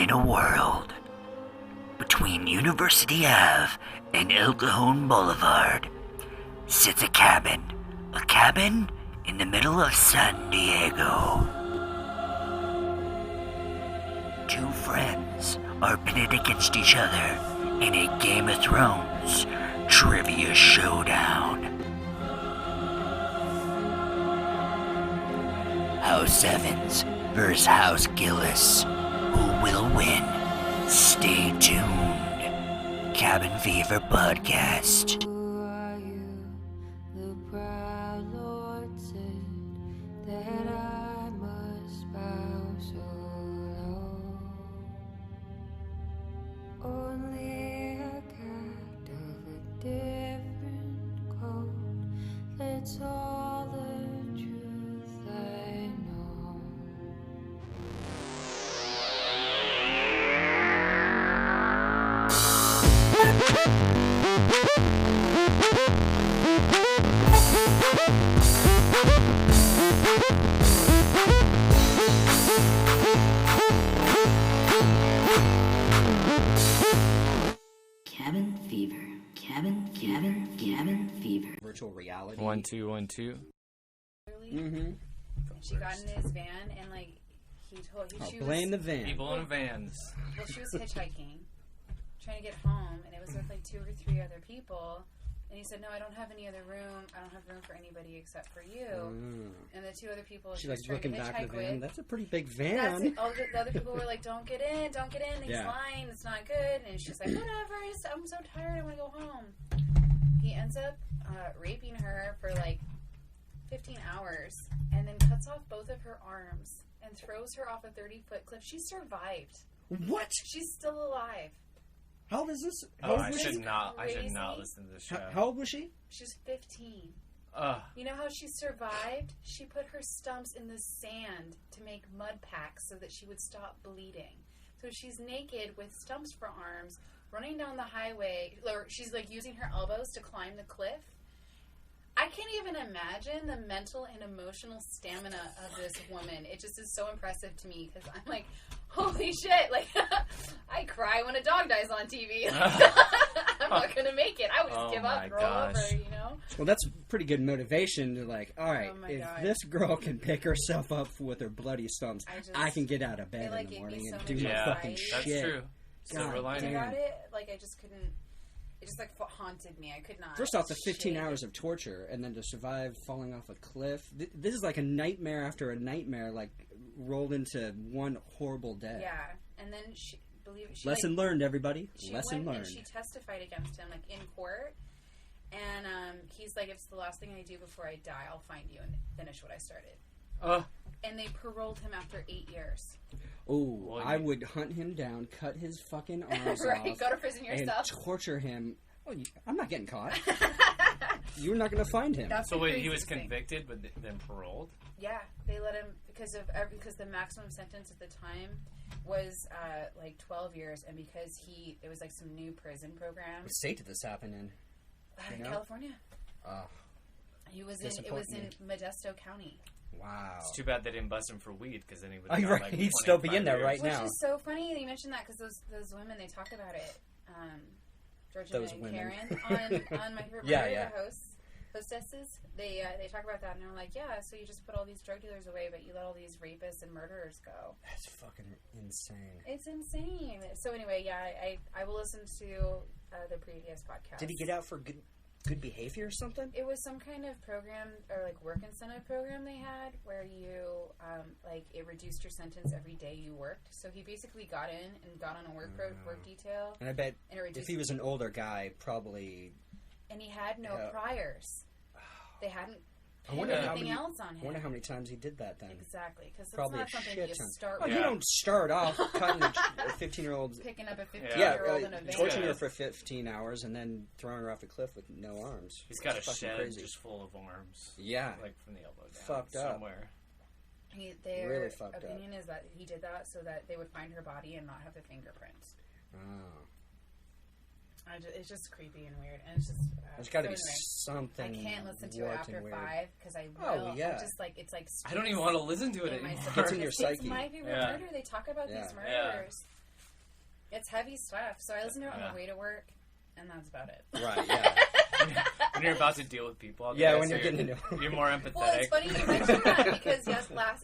In a world between University Ave and El Cajon Boulevard sits a cabin in the middle of San Diego. Two friends are pitted against each other in a Game of Thrones trivia showdown. House Evans versus House Gillis. Who will win? Stay tuned. Cabin Fever Podcast. Cabin Fever. Virtual reality. 1 2 1 2. Mm-hmm. She got in his van and she blame the van. People in vans. Well, she was hitchhiking, trying to get home, and it was with like 2 or 3 other people. And he said, "No, I don't have any other room. I don't have room for anybody except for you." And the 2 other people she was like trying looking to back at the hitchhike van. with. That's a pretty big van. That's it. All the other people were like, "Don't get in. He's Yeah. lying. It's not good." And she's like, "Whatever. I'm so tired. I want to go home." He ends up raping her for like 15 hours and then cuts off both of her arms and throws her off a 30-foot cliff. She survived. What? She's still alive. How old is this? I should not listen to this show. How old was she? She's 15. Ugh. You know how she survived? She put her stumps in the sand to make mud packs so that she would stop bleeding. So she's naked with stumps for arms, running down the highway, or she's like using her elbows to climb the cliff. I can't even imagine the mental and emotional stamina of this woman. It just is so impressive to me because I'm like, holy shit! Like, I cry when a dog dies on TV. I'm not gonna make it. I would just give up, and roll over, you know. Well, that's pretty good motivation to like. All right, if this girl can pick herself up with her bloody stumps, I can get out of bed in the morning and do my fucking shit. That's true. God damn. About it, like I just couldn't. It just like haunted me. I could not. First off, the 15 hours of torture, and then to survive falling off a cliff. This is like a nightmare after a nightmare, like rolled into one horrible day. Yeah, and then she lesson learned, everybody. Lesson learned. And she testified against him, like in court, and he's like, "If it's the last thing I do before I die, I'll find you and finish what I started." And they paroled him after 8 years. Oh, I would hunt him down, cut his fucking arms off, go to prison yourself, and torture him. Oh, I'm not getting caught. You're not going to find him. So wait, he was convicted, but then paroled? Yeah, they let him because the maximum sentence at the time was like 12 years, and because it was like some new prison program. What state did this happen in? California. It was in Modesto County. Wow. It's too bad they didn't bust him for weed, because then he would have he'd still be in there right now. Which is so funny that you mentioned that, because those women, they talk about it. Georgia and Karen on My Favorite Murder, hostesses, they talk about that, and they're like, yeah, so you just put all these drug dealers away, but you let all these rapists and murderers go. That's fucking insane. It's insane. So anyway, yeah, I will listen to the previous podcast. Did he get out for good behavior or something? It was some kind of program or like work incentive program they had where you like it reduced your sentence every day you worked. So he basically got in and got on a work detail. And I bet if he was an older guy, probably. And he had no priors. They hadn't pinned anything else on him. I wonder how many times he did that then. Exactly, because it's probably not something you start with. You don't start off cutting a 15-year-old. Picking up a 15-year-old in a van. Torturing her for 15 hours and then throwing her off a cliff with no arms. He's got a shed just full of arms. Yeah. Like from the elbow down. Fucked up. Somewhere. Their really fucked opinion is that he did that so that they would find her body and not have the fingerprints. Oh. It's just creepy and weird, and it's just. There's got to be something. I can't listen to it after 5 because I will. Oh yeah. I'm just like it's like. I don't even want to listen to it anymore. It gets in your psyche. It's My Favorite Murder. They talk about these murderers. It's heavy stuff. So I listen to it on the way to work, and that's about it. Right, yeah. When you're about to deal with people. Yeah, when you're getting into it. You're more empathetic. Well, it's funny you mention that because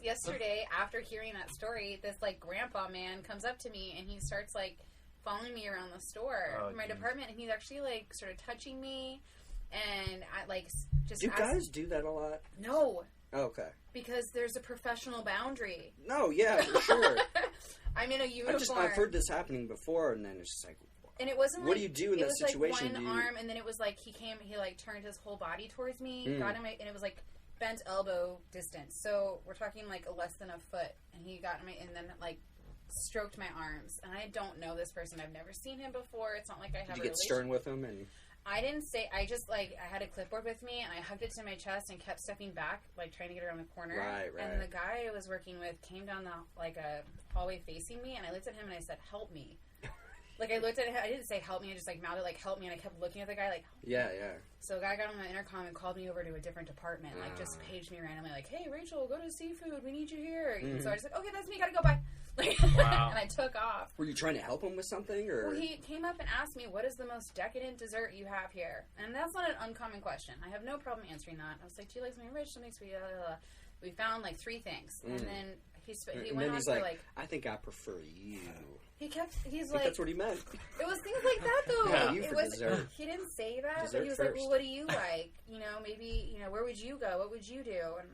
yesterday, after hearing that story, this, like, grandpa man comes up to me, and he starts, like, following me around the store, my department, and he's actually, like, sort of touching me, and I, like, just... Do guys do that a lot? No. Oh, okay. Because there's a professional boundary. No, yeah, for sure. I'm in a uniform. I've heard this happening before, and then it's just like... And it wasn't what like... do you do in that situation? It was, like, one arm, and then it was, like, he, like, turned his whole body towards me, got him, and it was, like, bent elbow distance. So we're talking, like, less than a foot, and he got me, and then, like, stroked my arms. And I don't know this person. I've never seen him before. It's not like I have a relationship. Did you get stern with him? And I didn't say... I just, like, I had a clipboard with me, and I hugged it to my chest and kept stepping back, like, trying to get around the corner. Right. And the guy I was working with came down the, like, a hallway facing me, and I looked at him, and I said, help me. Like, I looked at him, I didn't say help me, I just, like, mouthed, like, help me, and I kept looking at the guy, like, yeah. So the guy got on the intercom and called me over to a different department, like, just paged me randomly, like, hey, Rachel, go to seafood, we need you here. So I was like, okay, that's me, gotta go, bye. Like, wow. And I took off. Were you trying to help him with something, or? Well, he came up and asked me, what is the most decadent dessert you have here? And that's not an uncommon question. I have no problem answering that. I was like, do you like something rich, something sweet, blah, blah, blah. We found, like, 3 things. And then he went on for, like, I think I prefer you. He's I like... That's what he meant. It was things like that, though. Yeah, you for dessert. He didn't say that, Dessert but he was first. like, well, what do you like? You know, maybe, you know, where would you go? What would you do? And,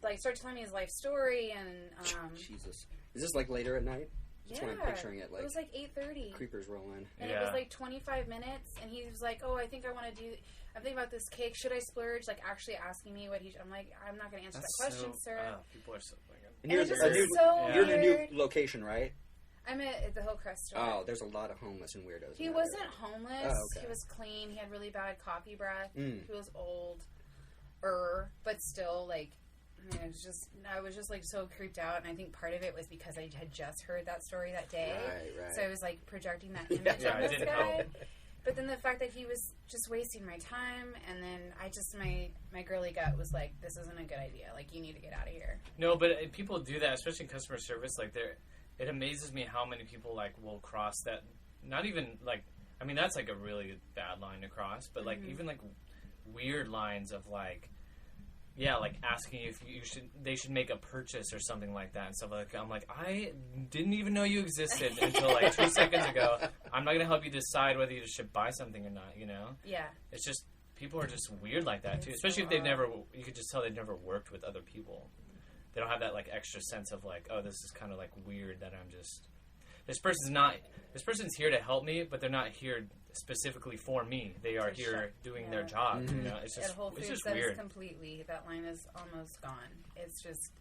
like, started telling me his life story, and, Jesus. Is this, like, later at night? That's what I'm picturing it, like... It was, like, 8:30. Creepers roll in. And it was, like, 25 minutes, and he was like, oh, I think I want to do... I'm thinking about this cake. Should I splurge? Like, actually asking me what he... I'm like, I'm not going to answer that question, sir. People are so... And you're, you're in a new location, right? I'm at the Hillcrest store. Oh, there's a lot of homeless and weirdos. He wasn't homeless. Oh, okay. He was clean. He had really bad coffee breath. He was old. But still, like, I was just, like, so creeped out. And I think part of it was because I had just heard that story that day. Right. So I was, like, projecting that image on this guy. But then the fact that he was just wasting my time, and then I just, my girly gut was like, this isn't a good idea. Like, you need to get out of here. No, but people do that, especially in customer service. Like, it amazes me how many people, like, will cross that. Not even, like, I mean, that's, like, a really bad line to cross. But, like, even, like, weird lines of, like, yeah, like, asking if they should make a purchase or something like that and stuff like that. I'm like, I didn't even know you existed until, like, 2 seconds ago. I'm not going to help you decide whether you should buy something or not, you know? Yeah. It's just, people are just weird like that, too. Especially if they've never, you could just tell they've never worked with other people. They don't have that, like, extra sense of, like, oh, this is kind of, like, weird that I'm just... This person's here to help me, but they're not here specifically for me. They are here doing their job. You know, it's just, at Whole Foods, it's just that weird. is completely, that line is almost gone. It's just,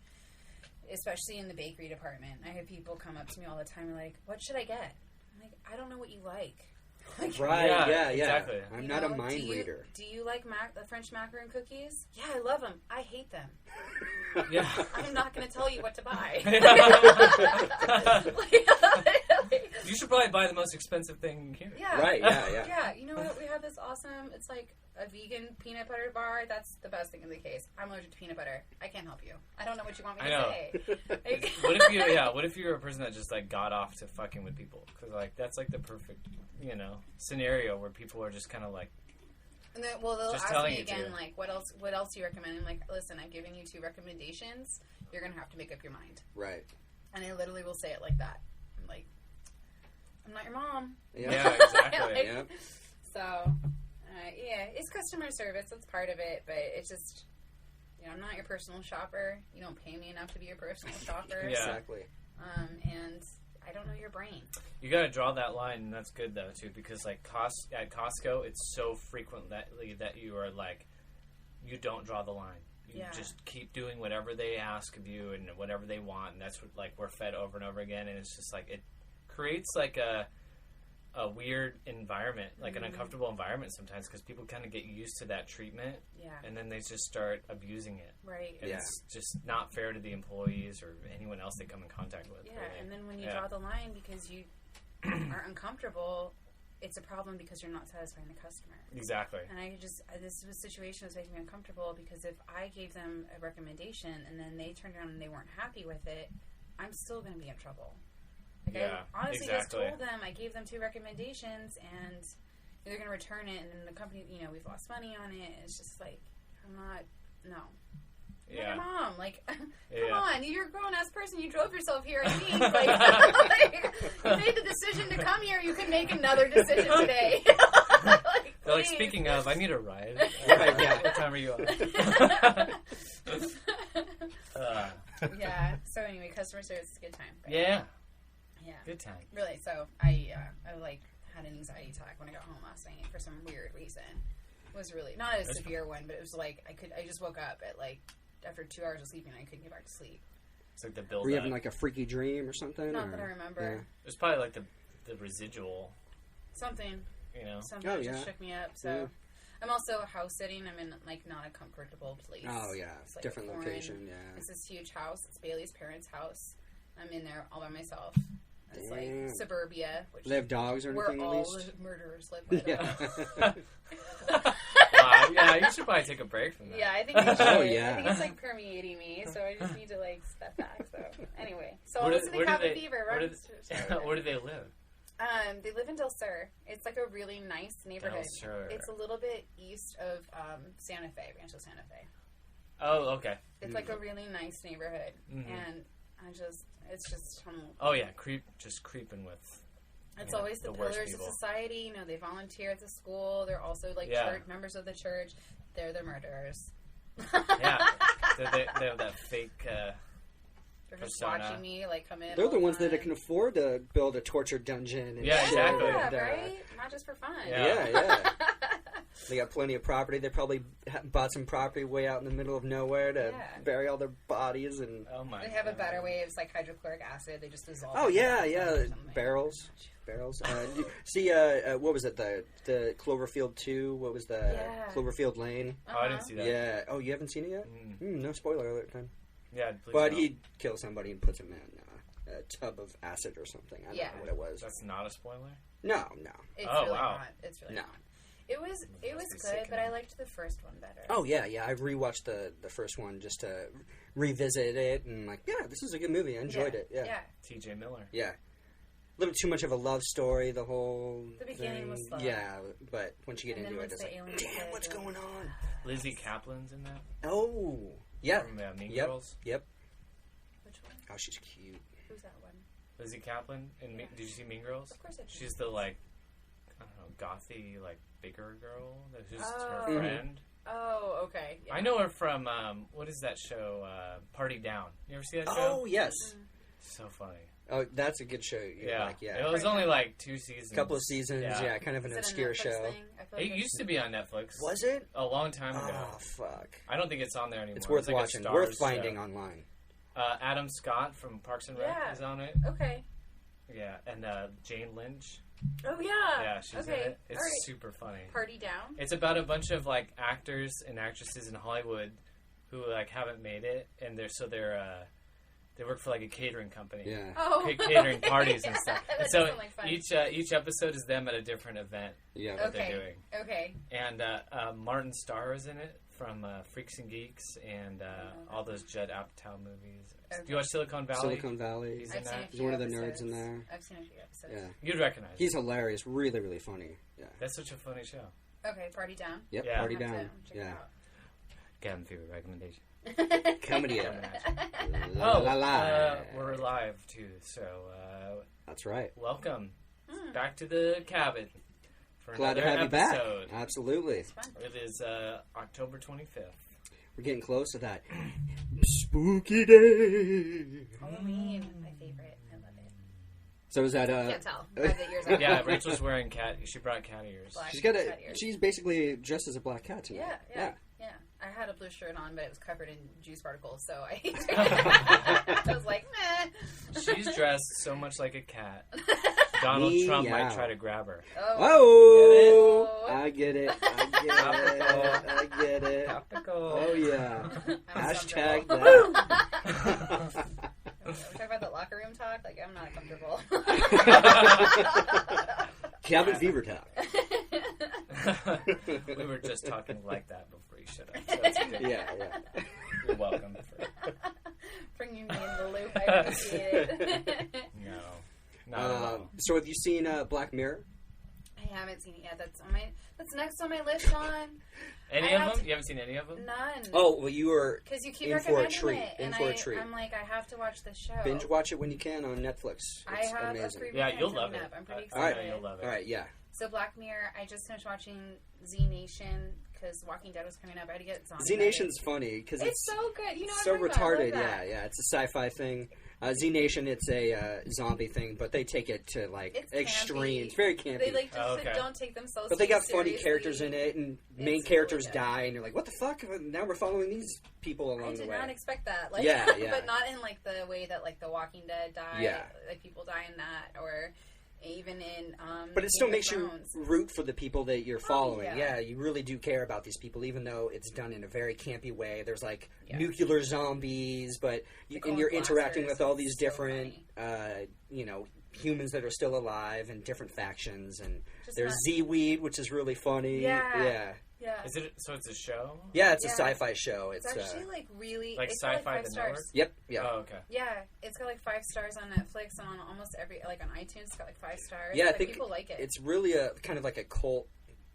especially in the bakery department. I have people come up to me all the time and like, what should I get? I'm like, I don't know what you like. Like, right, yeah. Exactly. I'm not a mind reader. Do you like the French macaron cookies? Yeah, I love them. I hate them. Yeah. I'm not going to tell you what to buy. You should probably buy the most expensive thing here. Yeah. Right, yeah. Yeah, you know what? We have this awesome, it's like a vegan peanut butter bar. That's the best thing in the case. I'm allergic to peanut butter. I can't help you. I don't know what you want me to say. Like, what if you're a person that just, like, got off to fucking with people? Because, like, that's, like, the perfect, you know, scenario where people are just kind of, like, and then, well, they'll just ask telling me you again, to. like, what else do you recommend? I'm like, listen, I've given you 2 recommendations. You're going to have to make up your mind. Right. And I literally will say it like that. I'm like, I'm not your mom. Yeah, exactly. Like, yeah. So, yeah, it's customer service. That's part of it. But it's just, you know, I'm not your personal shopper. You don't pay me enough to be your personal shopper. Yeah. Exactly. And I don't know your brain. You got to draw that line, and that's good, though, too, because, like, at Costco, it's so frequently that you are, like, you don't draw the line. You just keep doing whatever they ask of you and whatever they want, and that's what, like, we're fed over and over again, and it's just, like, it creates, like, a weird environment, like an uncomfortable environment sometimes, because people kind of get used to that treatment, and then they just start abusing it. Right. And it's just not fair to the employees or anyone else they come in contact with. Yeah, really. and then when you draw the line because you are uncomfortable, it's a problem because you're not satisfying the customer. Exactly. And this situation was making me uncomfortable because if I gave them a recommendation and then they turned around and they weren't happy with it, I'm still going to be in trouble. Like, Yeah, I honestly exactly. just told them, I gave them 2 recommendations, and they're going to return it, and then the company, we've lost money on it. It's just like, I'm not, no. Yeah. Like, Mom, like, come Yeah. on, you're a grown-ass person, you drove yourself here, I think, like, you made the decision to come here, you could make another decision today. They're like, speaking of, I need a ride. Right, yeah. What time are you on? Yeah, so anyway, customer service is a good time. But Yeah. Yeah. Good time. Really, so I like, had an anxiety attack when I got home last night for some weird reason. It was really, not a severe one, but it was like, I just woke up at like, after 2 hours of sleeping, I couldn't get back to sleep. It's like the build Were you having like a freaky dream or something? Not that I remember. It's probably like the residual. Something. Something just shook me up. So I'm also house sitting. I'm in like not a comfortable place. Oh yeah, it's like different location. Yeah, it's this huge house. It's Bailey's parents' house. I'm in there all by myself. It's like suburbia. Which do they have dogs or anything? Where all the murderers live. By the way. Yeah, you should probably take a break from that. Yeah, I think I should. Oh, yeah. I think it's like permeating me, so I just need to like step back. So anyway, so I'll listen to Cabin Fever. Where do they live? They live in Del Sur. It's like a really nice neighborhood. Del Sur. It's a little bit east of Santa Fe, Rancho Santa Fe. Oh, okay. It's like a really nice neighborhood, Mm-hmm. and it's just. Oh yeah, creeping with. It's always the pillars people. of society. They volunteer at the school. They're also like church members of the church. They're the murderers. Yeah, they have that fake. They're just watching me like come in. They're the ones that can afford to build a torture dungeon. And exactly. Yeah, right? Not just for fun. Yeah. They got plenty of property. They probably bought some property way out in the middle of nowhere to bury all their bodies. And they have a better way. It's like hydrochloric acid. They just dissolve. Oh yeah. Barrels. See, what was it? The Cloverfield 2. What was the Cloverfield Lane? Oh, I didn't see that. Yeah. Oh, you haven't seen it yet? No spoiler alert time. Yeah, but he kills somebody and puts him in a tub of acid or something. I don't know what it was. That's not a spoiler? No. It's really not. It's really not. It was good, but I liked the first one better. Oh yeah. I rewatched the first one just to revisit it and like, this is a good movie. I enjoyed it. Yeah. T.J. Miller. Yeah. A little too much of a love story, the whole beginning thing. was slow. Yeah, but once you get into it, it's like, damn, what's going on? Lizzie Kaplan's in that. Oh, yeah. From Mean Girls. Yep. Which one? Oh, she's cute. Who's that one? Lizzie Kaplan. Did you see Mean Girls? Of course I did. She's the like, I don't know, gothy like bigger girl who's her friend. Oh, okay. Yeah. I know her from what is that show? Party Down. You ever see that show? Oh, yes. So funny. Oh, that's a good show. Yeah. Yeah. It was only like 2 seasons. A couple of seasons. Yeah, kind of an obscure show. It used to be on Netflix. Was it? A long time ago. Oh, fuck. I don't think it's on there anymore. It's worth watching. Worth finding online. Adam Scott from Parks and Rec is on it. Okay. Yeah, and Jane Lynch. Oh, yeah. Yeah, she's in it. It's super funny. Party Down? It's about a bunch of, like, actors and actresses in Hollywood who, like, haven't made it, and they work for like a catering company. Yeah. Oh. Catering parties and stuff. And so like each episode is them at a different event. Yeah. That they're doing. Okay. And Martin Starr is in it from Freaks and Geeks and all those Judd Apatow movies. Okay. Do you watch Silicon Valley? Silicon Valley. He's in that. He's one of the nerds in there. I've seen a few episodes. Yeah. You'd recognize him. He's hilarious. Really, really funny. Yeah. That's such a funny show. Okay, Party Down. Yep, yeah. Party Down. Yeah. Cabin Fever recommendation. Comedy. We're live too, so that's right. Welcome back to the cabin for Glad to have episode. You back. Absolutely. It is October 25th. We're getting close to that spooky day. Halloween, my favorite. I love it. So is that Can't tell. 5 years old. Yeah, Rachel's wearing cat. She brought cat ears. She's basically dressed as a black cat tonight. Yeah. I had a blue shirt on, but it was covered in juice particles, so I was like, meh. She's dressed so much like a cat. Donald Trump might try to grab her. Oh, I get it. I get it. Topical. Oh yeah. Hashtag that. We're talking about the locker room talk. Like, I'm not comfortable. Cabin fever talk. We were just talking like that before you shut up. So it's good. Yeah. You're welcome. Bringing me in the loop. I appreciate it. No. So have you seen Black Mirror? I haven't seen it yet. That's next on my list, Sean. Any of them? You haven't seen any of them? None. Oh, well, you were because you keep in for a recommending treat. it, In and for a treat. I'm like, I have to watch the show. Binge watch it when you can on Netflix. It's I have amazing. a free Yeah, weekend you'll love coming it. up. I'm pretty All right. excited. You'll love it. All right, yeah. So Black Mirror, I just finished watching Z Nation because Walking Dead was coming up. I had to get zombie. Z Nation's funny because it's so good. You know, so what I'm talking retarded. about. I love that. Yeah. It's a sci-fi thing. Z Nation, it's a zombie thing, but they take it to like It's extreme. campy. It's very campy. They like just okay. don't take themselves. But they got too funny seriously. characters in it, and main It's characters really good. die, and you're like, what the fuck? Now we're following these people along I the did way. not expect that. Like, Yeah, yeah. but not in like the way that like The Walking Dead die. Yeah. Like people die in that, or even in. But it still Game of makes you Thrones. root for the people that you're following. yeah. Yeah, you really do care about these people, even though it's done in a very campy way. There's like Yeah. nuclear zombies, but The and you're Clone interacting Blasters with all is these so different, humans that are still alive and different factions. And Just there's not- Z-Weed, which is really funny. Yeah. Yeah, Yeah. Is it? So it's a show? yeah, it's a Yeah. sci-fi show. It's actually like really Like it's got, Sci-Fi like 5 the stars. network? Yep, yeah. Oh, okay. Yeah, it's got like 5 stars on Netflix and on almost every like on iTunes. It's got like 5 stars. Yeah, I like, think people like it. It's really a kind of like a cult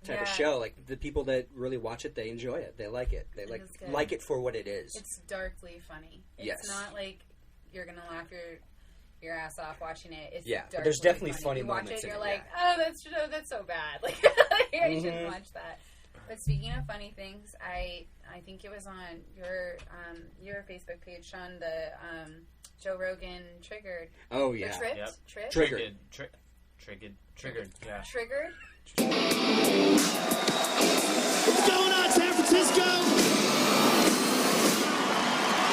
type of Yeah. show. Like the people that really watch it, they enjoy it. They like it. They It is good. like it for what it is. It's darkly funny. It's Yes. not like you're gonna laugh your ass off watching it. It's Yeah, but darkly there's definitely funny You watch moments it, in you're it, like, yeah. oh, that's so bad. Like, you shouldn't watch that. But speaking of funny things, I think it was on your Facebook page, Sean, the Joe Rogan Triggered. Oh Or yeah. Tripped? Yep. Tripped? Triggered. Triggered. Yeah. Triggered? What's going on, San Francisco?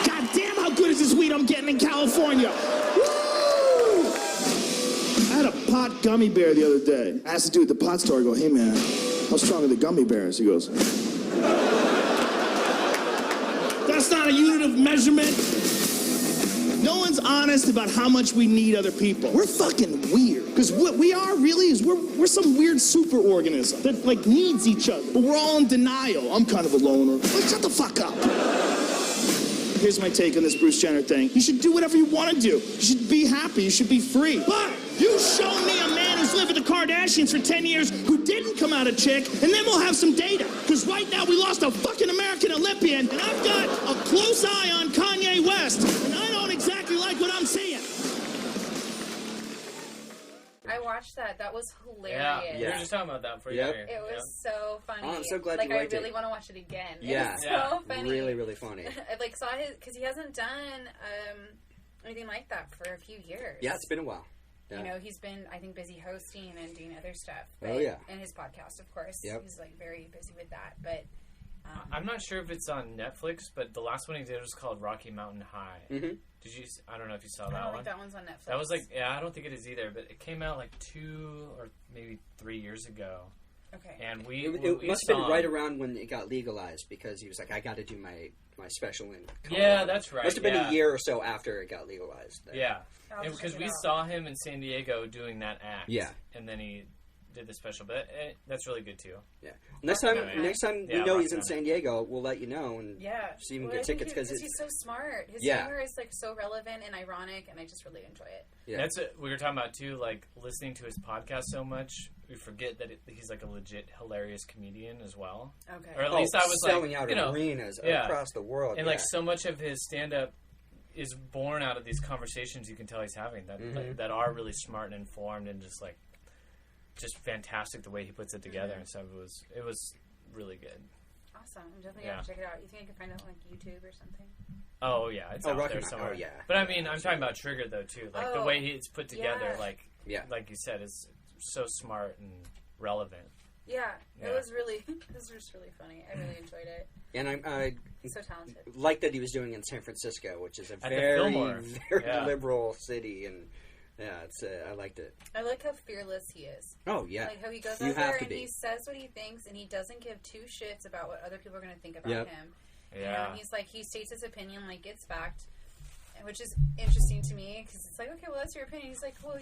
God damn, how good is this weed I'm getting in California? Woo! I had a pot gummy bear the other day. I asked the dude at the pot store, I go, hey man, how strong are the gummy bears? He goes, that's not a unit of measurement. No one's honest about how much we need other people. We're fucking weird. Because what we are really is we're some weird superorganism that like needs each other. But we're all in denial. I'm kind of a loner. Like, shut the fuck up. Here's my take on this Bruce Jenner thing. You should do whatever you want to do. You should be happy. You should be free. But you show me a man who's lived with the Kardashians for 10 years who didn't come out a chick, and then we'll have some data. Because right now we lost a fucking American Olympian, and I've got a close eye on Kanye West, and I don't exactly like what I'm seeing. I watched that. That was hilarious. Yeah. We were just talking about that before Yep. you got here. It was so funny. Oh, I'm so glad like, you liked I really it. want to watch it again. Yeah. It was Yeah. so funny. Really, really funny. I like saw his because he hasn't done anything like that for a few years. Yeah, it's been a while. Yeah. You know, he's been, I think, busy hosting and doing other stuff. Oh, yeah. And his podcast, of course. Yep. He's, like, very busy with that. But I'm not sure if it's on Netflix, but the last one he did was called Rocky Mountain High. Mm-hmm. Did you? I don't know if you saw I that don't one. think that one's on Netflix. That was like, yeah, I don't think it is either, but it came out like 2 or maybe 3 years ago. Okay. And It we must have saw been right him. around when it got legalized because he was like, I got to do my special in Colorado. Yeah, that's right. Must have been yeah. a year or so after it got legalized. Yeah, I'll check because it we out. saw him in San Diego doing that act. Yeah. And then he did the special, but that's really good too. Yeah. Next time, Mountain. next time Yeah, we know Rocky he's in Mountain. San Diego, we'll let you know and Yeah. see if we can Well, get I think tickets because he's so smart. His Yeah. humor is, like, so relevant and ironic, and I just really enjoy it. yeah. That's what we were talking about too. Like listening to his podcast so much, we forget that he's like a legit hilarious comedian as well. Okay. Or at least I was selling like, out you know, arenas yeah. across the world. and yeah. like so much of his stand-up is born out of these conversations you can tell he's having that Mm-hmm. that are really smart and informed and just fantastic the way he puts it together Mm-hmm. and stuff. It was really good. Awesome. I'm definitely Yeah. going to check it out. You think I can find it on, like, YouTube or something? Oh yeah, it's Oh, out Rocky there Mountain. somewhere. Oh, yeah. But I mean, I'm talking about Trigger though too. Like the Oh, way it's put together, yeah. like you said, is so smart and relevant. Yeah. Yeah. It was really, it was just really funny. I really enjoyed it. And I He's so talented. like that he was doing it in San Francisco, which is a the very, Fillmore. very Yeah. liberal city, and yeah, it's I liked it. I like how fearless he is. Oh yeah, Like how he goes You out have there to and be. he says what he thinks and he doesn't give 2 shits about what other people are going to think about Yep. him. Yeah. You know, and he's like, he states his opinion like it's fact, which is interesting to me because it's like, okay, well, that's your opinion. He's like, well,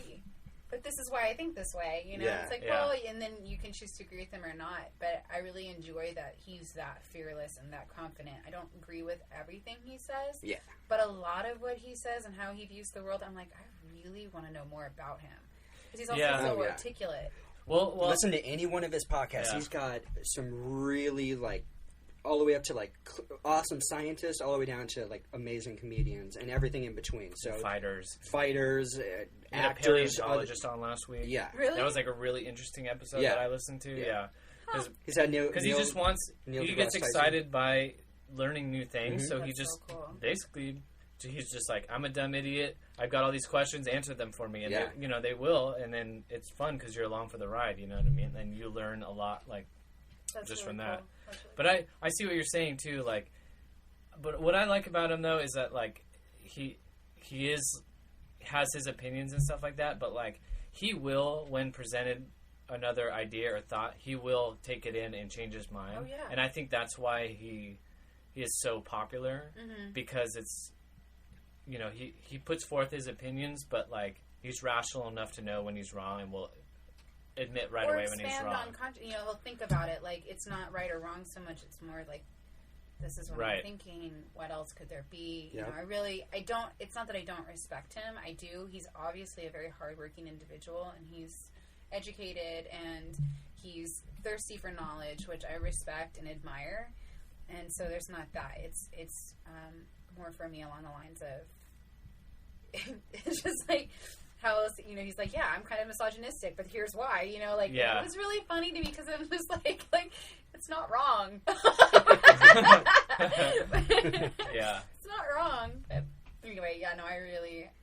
but this is why I think this way. You know, Yeah. it's like, Yeah. well, and then you can choose to agree with him or not. But I really enjoy that he's that fearless and that confident. I don't agree with everything he says. Yeah. But a lot of what he says and how he views the world, I'm like, I really want to know more about him. Because he's also so articulate. Well, listen to any one of his podcasts. Yeah. He's got some really, like, all the way up to, like, awesome scientists, all the way down to, like, amazing comedians, and everything in between. So Fighters, actors. A paleontologist on last week. Yeah. Really? That was, like, a really interesting episode that I listened to. Yeah. Because he just wants... He gets excited by learning new things, so he just basically... He's just like, I'm a dumb idiot. I've got all these questions. Answer them for me, and they will. And then it's fun because you're along for the ride. You know what I mean? And you learn a lot, like just really from that. Really but I see what you're saying too. Like, but what I like about him though is that like he has his opinions and stuff like that. But like he will, when presented another idea or thought, he will take it in and change his mind. Oh, yeah. And I think that's why he is so popular because it's. You know, he puts forth his opinions, but, like, he's rational enough to know when he's wrong and will admit right away when he's wrong. He'll think about it. Like, it's not right or wrong so much. It's more like, this is what I'm thinking. What else could there be? You know, it's not that I don't respect him. I do. He's obviously a very hardworking individual, and he's educated, and he's thirsty for knowledge, which I respect and admire. And so there's not that. It's more for me along the lines of it's just like how else, you know, he's like, yeah, I'm kind of misogynistic, but here's why, you know, like, it was really funny to me because I'm just like, it's not wrong. It's not wrong. But anyway,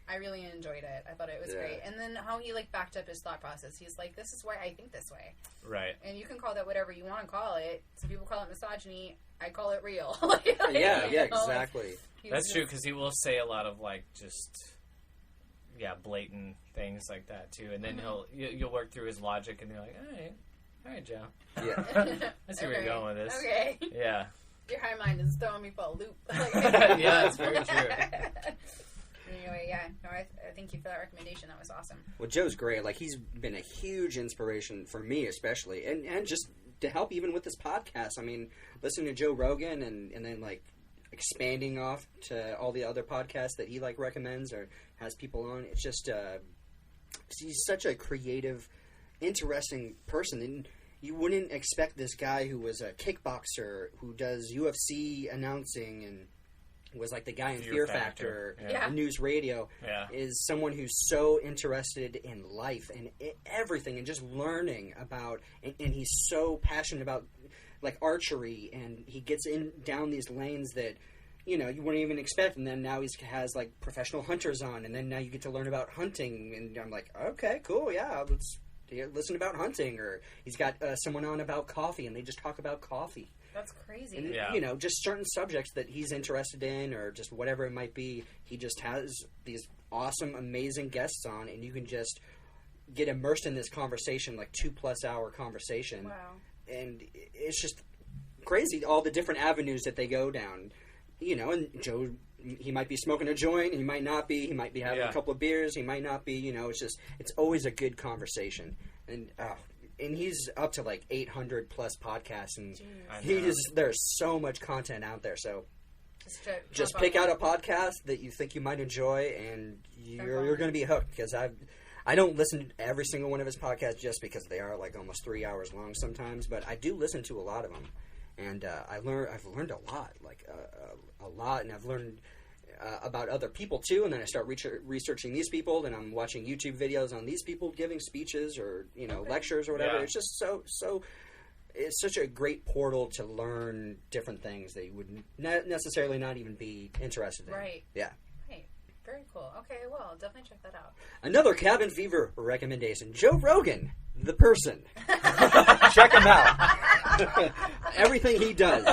I really enjoyed it. I thought it was great. And then how he, like, backed up his thought process. He's like, this is why I think this way. Right. And you can call that whatever you want to call it. Some people call it misogyny. I call it real. Exactly. That's true, because he will say a lot of, like, just... blatant things like that too, and then you'll work through his logic, and you're like, all right, Joe. Yeah, I see where you're going with this. Okay. Yeah. Your high mind is throwing me for a loop. Yeah, that's very true. Anyway, I thank you for that recommendation. That was awesome. Well, Joe's great. Like, he's been a huge inspiration for me, especially, and just to help even with this podcast. I mean, listening to Joe Rogan and then like expanding off to all the other podcasts that he like recommends or has people on. It's just he's such a creative, interesting person, and you wouldn't expect this guy who was a kickboxer who does UFC announcing and was like the guy in Fear Factor news radio is someone who's so interested in life and everything and just learning about and he's so passionate about like archery, and he gets in down these lanes that you know you wouldn't even expect, and then now he has like professional hunters on, and then now you get to learn about hunting, and I'm like, okay, cool, yeah, let's listen about hunting. Or he's got someone on about coffee, and they just talk about coffee. That's crazy. And, you know, just certain subjects that he's interested in, or just whatever it might be. He just has these awesome, amazing guests on, and you can just get immersed in this conversation, like 2+ hour conversation. Wow. And it's just crazy, all the different avenues that they go down. You know, and Joe, he might be smoking a joint, he might not be. He might be having a couple of beers, he might not be. You know, it's always a good conversation. And he's up to like 800+ podcasts, and there's so much content out there. So just pick out a podcast that you think you might enjoy, and you're going to be hooked. Because I don't listen to every single one of his podcasts just because they are like almost 3 hours long sometimes, but I do listen to a lot of them, and I've learned a lot, like a lot, and I've learned about other people too. And then I start researching these people, then I'm watching YouTube videos on these people giving speeches or lectures or whatever. It's just so. It's such a great portal to learn different things that you would necessarily not even be interested in. Right. Yeah. Very cool. Okay, well, I'll definitely check that out. Another Cabin Fever recommendation. Joe Rogan, the person. Check him out. Everything he does.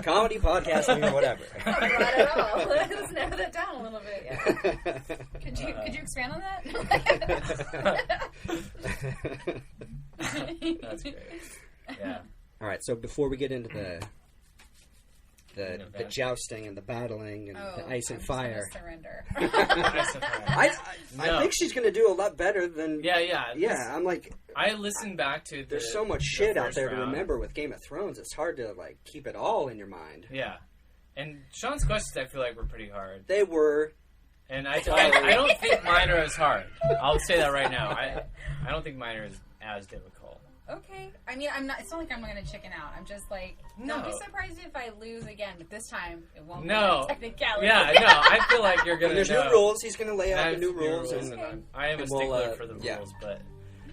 Comedy, podcasting, or whatever. Not at all. Let's narrow that down a little bit. Yeah. Could you expand on that? That's great. Yeah. All right, so before we get into the jousting and the battling and the ice and fire. Surrender. I think she's going to do a lot better than... Yeah. I'm like... I listened back to there's so much shit out there to remember with Game of Thrones. It's hard to, like, keep it all in your mind. Yeah. And Sean's questions, I feel like, were pretty hard. They were. And I don't think mine are as hard. I'll say that right now. I don't think mine are as difficult. Okay. I mean, I'm not. It's not like I'm going to chicken out. I'm just like, No. don't be surprised if I lose again. But this time, it won't No. be a technicality. Yeah, no. I feel like you're gonna. There's know. new rules. He's going to lay out the There's new rules. and And, I am a and we'll, stickler for the rules, yeah. but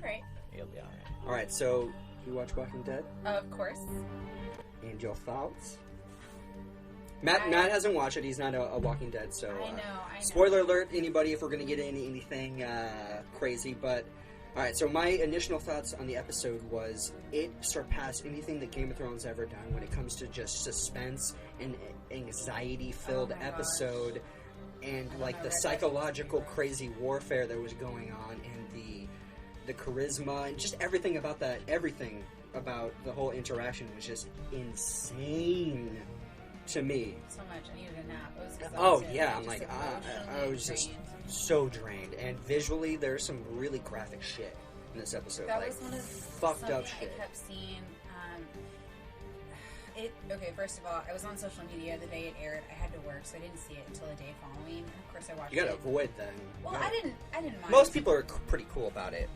Right. you'll be alright. all right, so you watch Walking Dead? Of course. And your thoughts? Matt hasn't watched it. He's not a Walking Dead, so... I know. Spoiler alert, anybody, if we're going to get into anything crazy, but... Alright, so my initial thoughts on the episode was it surpassed anything that Game of Thrones ever done when it comes to just suspense and anxiety-filled Oh my episode and, like, the read that. psychological crazy warfare that was going on and the charisma and just everything about the whole interaction was just insane to me. So much. I needed a nap. It was Oh exhausting. yeah, I'm Just like I emotionally was just drained. so drained, and visually there's some really graphic shit in this episode. That like was one of fucked up something shit. I kept seeing. Okay, first of all, I was on social media the day it aired. I had to work, so I didn't see it until the day following. And of course, I watched You gotta it. avoid them. Well, I didn't mind. Most people are pretty cool about it,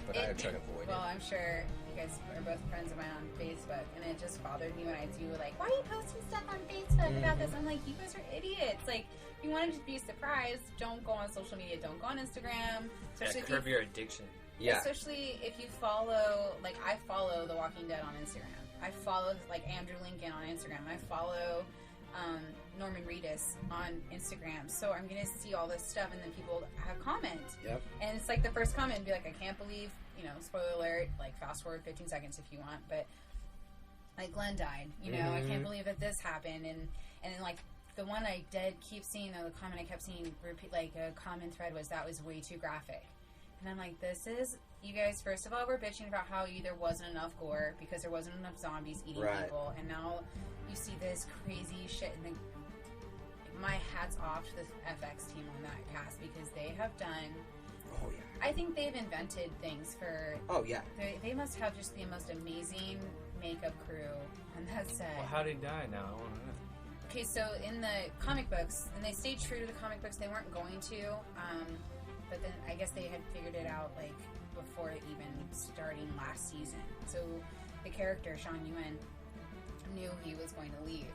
but I it- try to avoid Well, it. I'm sure you guys are both friends of mine on Facebook, and it just bothered me when I do like, why are you posting stuff on Facebook about this? I'm like, you guys are idiots. Like, if you wanted to be surprised, don't go on social media. Don't go on Instagram. Especially if Curb you, your addiction. Yeah, especially if you follow, like, I follow The Walking Dead on Instagram. I follow like Andrew Lincoln on Instagram. I follow Norman Reedus on Instagram. So I'm gonna see all this stuff, and then people have comments. Yep. And it's like the first comment be like, I can't believe, spoiler alert, like fast forward 15 seconds if you want, but like Glenn died, I can't believe that this happened, and then like the one I did keep seeing, the comment I kept seeing repeat, like a common thread was that was way too graphic. And I'm like, you guys, first of all, we're bitching about how there wasn't enough gore because there wasn't enough zombies eating people. And now you see this crazy shit. And my hat's off to the FX team on that cast because they have done... Oh, yeah. I think they've invented things for... Oh, yeah. They must have just the most amazing makeup crew on that set. Well, how did he die now? I want to know. Okay, so in the comic books, and they stayed true to the comic books, they weren't going to... but then I guess they had figured it out, like, before even starting last season. So the character, Sean Ewan, knew he was going to leave.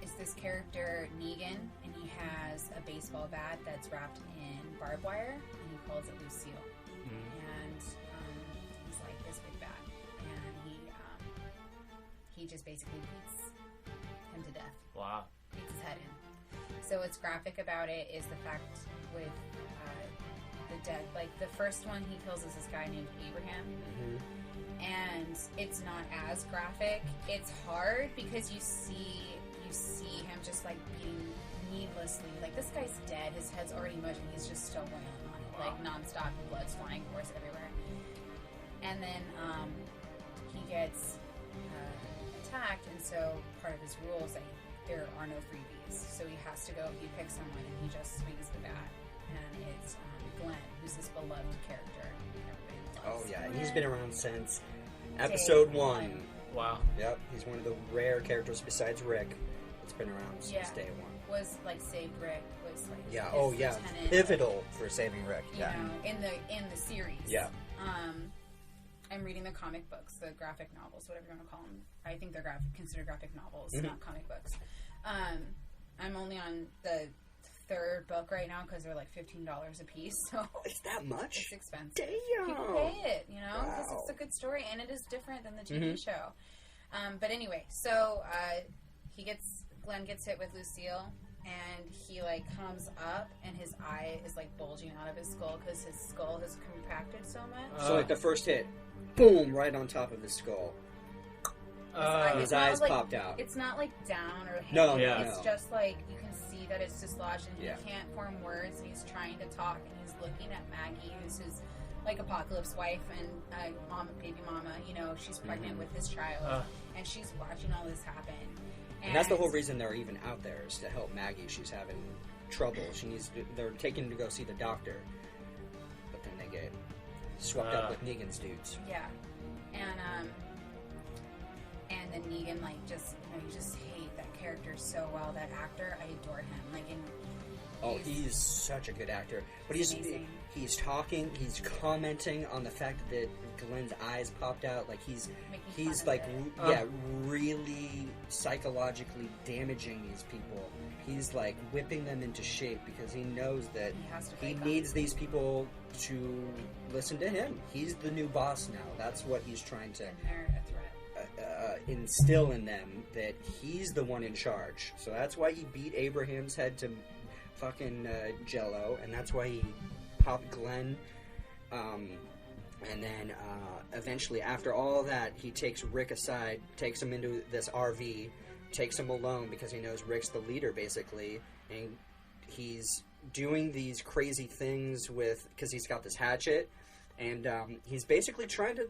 It's this character, Negan, and he has a baseball bat that's wrapped in barbed wire, and he calls it Lucille. And he's like this big bat. And he just basically beats him to death. Wow. Beats his head in. So what's graphic about it is the fact with the death. Like, the first one he kills is this guy named Abraham. And it's not as graphic. It's hard because you see him just, like, being needlessly... Like, this guy's dead. His head's already mushed, and he's just still going on it. Like, nonstop, and blood's flying, of course, everywhere. And then he gets attacked, and so part of his rule is that there are no freebies. So he has to go, he picks someone, and he just swings the bat. And it's Glenn, who's this beloved character. Oh, yeah. And he's been around since episode 1. Wow. Yep. He's one of the rare characters besides Rick that's been around since day 1. Was, like, saved Rick. Was, like, Yeah. his Oh, yeah. lieutenant, Pivotal for saving Rick. you Yeah. know, in the series. Yeah. I'm reading the comic books, the graphic novels, whatever you want to call them. I think they're considered graphic novels, not comic books. I'm only on the 3rd book right now because they're like $15 a piece, so It's that much? it's expensive. Damn. People pay it, because Wow. it's a good story and it is different than the TV show. But anyway, so Glenn gets hit with Lucille, and he like comes up, and his eye is like bulging out of his skull because his skull has compacted so much. So, like, the first hit, boom, right on top of his skull. His It's not eyes like- popped out. It's not like down or No, hanging. yeah. It's just like you can see that it's dislodged, and Yeah. he can't form words. And he's trying to talk, and he's looking at Maggie, who's his like Apocalypse wife and baby mama. She's pregnant with his child, and she's watching all this happen. And that's the whole reason they're even out there, is to help Maggie. She's having trouble. They're taking her to go see the doctor, but then they get swept up with Negan's dudes. Yeah, and then Negan, like, just you just hate that character. character so well. That actor, I adore him. Like in. Oh, he's such a good actor. But amazing. he's talking, he's commenting on the fact that Glenn's eyes popped out. Like he's like really psychologically damaging these people. He's like whipping them into shape because he knows that he needs these people to listen to him. He's the new boss now. That's what he's trying to instill in them, that he's the one in charge. So that's why he beat Abraham's head to fucking jello, and that's why he popped Glenn. And then eventually, after all that, he takes Rick aside, takes him into this RV, takes him alone because he knows Rick's the leader, basically, and he's doing these crazy things because he's got this hatchet, and he's basically trying to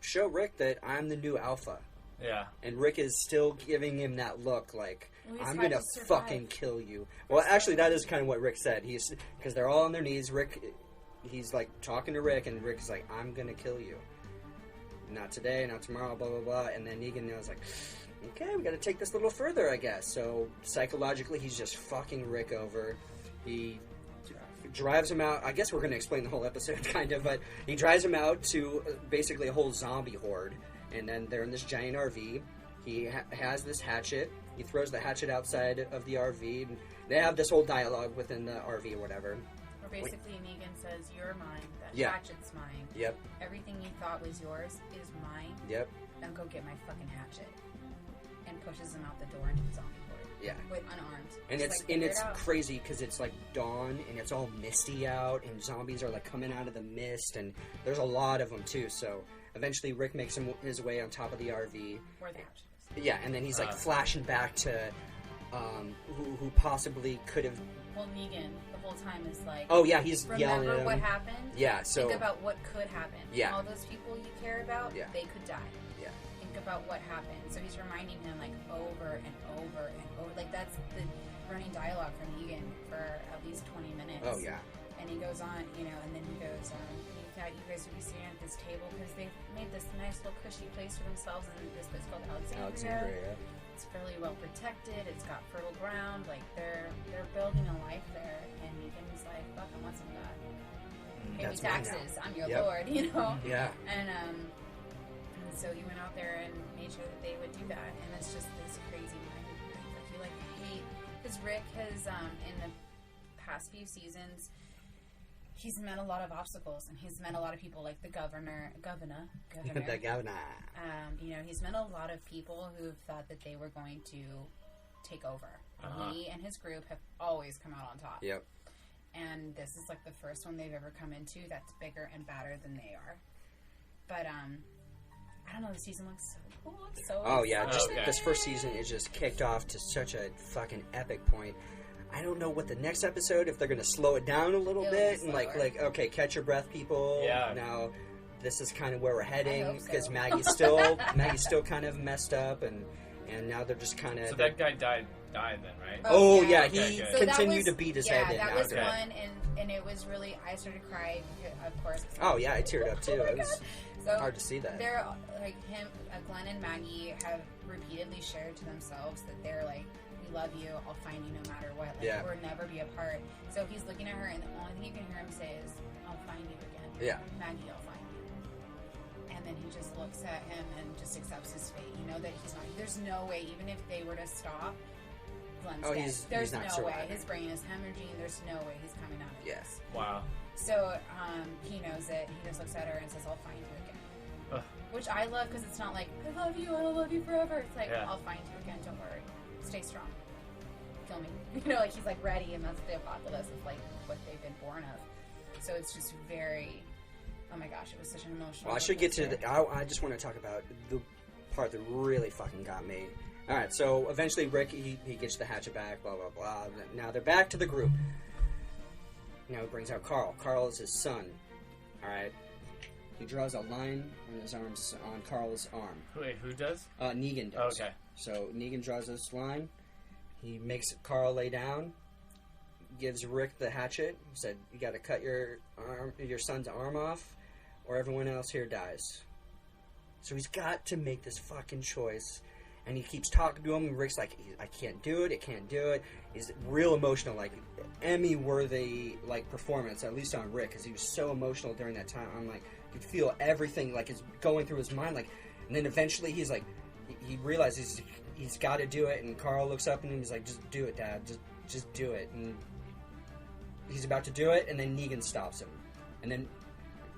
show Rick that I'm the new alpha. Yeah. And Rick is still giving him that look like, I'm going to fucking kill you. Well, actually, that is kind of what Rick said. Because they're all on their knees. He's like talking to Rick, and Rick's like, I'm going to kill you. Not today, not tomorrow, blah, blah, blah. And then Negan knows, like, okay, we got to take this a little further, I guess. So psychologically, he's just fucking Rick over. He drives him out. I guess we're going to explain the whole episode, kind of, but he drives him out to basically a whole zombie horde. And then they're in this giant RV. He has this hatchet. He throws the hatchet outside of the RV. And they have this whole dialogue within the RV or whatever. Where basically Negan says, you're mine. That hatchet's mine. Yep. Everything you thought was yours is mine. Yep. Now go get my fucking hatchet. And pushes him out the door into the zombie horde. Yeah. With unarmed. And it's crazy because it's like dawn and it's all misty out and zombies are like coming out of the mist and there's a lot of them too. So eventually Rick makes his way on top of the RV. Where the hatchet is. Yeah, and then he's like flashing back to who possibly could have. Well, Negan the whole time is like, oh yeah, he's yelling at him. Remember what happened? Yeah, so think about what could happen. Yeah. All those people you care about, they could die. Yeah. Think about what happened. So he's reminding him like over and over and over. Like that's the running dialogue from Negan for at least 20 minutes. Oh yeah. And he goes on, and then he goes, he thought you guys would be sitting at this table because they've made this nice little cushy place for themselves in this place called Alexandria. It's fairly well protected. It's got fertile ground. Like they're building a life there. And Negan's like, fuck, I want some of that. Pay me taxes. I'm your lord, Yeah. And so he went out there and made sure that they would do that. And it's just this crazy mind. Like you hate because Rick has in the past few seasons. He's met a lot of obstacles, and he's met a lot of people, like the governor. The governor. He's met a lot of people who thought that they were going to take over. And he and his group have always come out on top. Yep. And this is like the first one they've ever come into that's bigger and badder than they are. But I don't know. The season looks so cool. Oh yeah, this first season is just kicked off to such a fucking epic point. I don't know what the next episode, if they're going to slow it down a little bit and like okay, catch your breath, people. Yeah. Now this is kind of where we're heading because so. Maggie's still kind of messed up and now they're just kind of. So that guy died then, right? Oh yeah, he okay. continued to beat his head in. That was after. one, and it was really. I started crying, of course. Oh yeah, I teared up too. Oh it was so hard to see that. They're like him, Glenn and Maggie have repeatedly shared to themselves that they're like, we love you. I'll find you no matter what. Like, we'll never be apart. So he's looking at her, and the only thing you can hear him say is, "I'll find you again." Yeah. Maggie, I'll find you. And then he just looks at him and just accepts his fate. You know that he's not. There's no way, even if they were to stop, Glenn's dead. There's no way. His brain is hemorrhaging. There's no way he's coming out of this. Wow. So he knows it. He just looks at her and says, "I'll find you again." Which I love because it's not like, I love you, I'll love you forever. It's like, I'll find you again, don't worry. Stay strong. Kill me. Like he's like ready, and that's the apocalypse of like what they've been born of. So it's just very, oh my gosh, it was such an emotional. Well, I should get to I just want to talk about the part that really fucking got me. Alright, so eventually Rick, he gets the hatchet back, blah, blah, blah. Now they're back to the group. Now he brings out Carl. Carl is his son. Alright. He draws a line on his arms, on Carl's arm. Wait, who does? Negan does. Okay. So Negan draws this line. He makes Carl lay down. Gives Rick the hatchet. He said, "You got to cut your son's arm off, or everyone else here dies." So he's got to make this fucking choice. and he keeps talking to him, and Rick's like, I can't do it, He's real emotional, like, Emmy-worthy, like, performance, at least on Rick, because he was so emotional during that time. I'm like, you could feel everything, like, is going through his mind, like, and then eventually he's like, he realizes he's got to do it, and Carl looks up at him, and he's like, just do it, Dad, just do it, and he's about to do it, and then Negan stops him, and then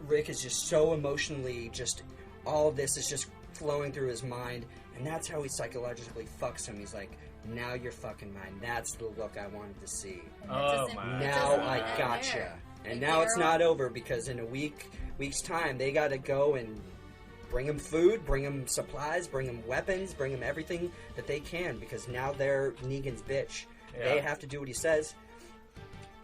Rick is just so emotionally, just, all of this is just flowing through his mind, and that's how he psychologically fucks him. He's like, now you're fucking mine. That's the look I wanted to see. Oh my! Now I gotcha. And now it's not over, because in a week's time, they got to go and bring him food, bring him supplies, bring him weapons, bring him everything that they can, because now they're Negan's bitch. Yeah. They have to do what he says,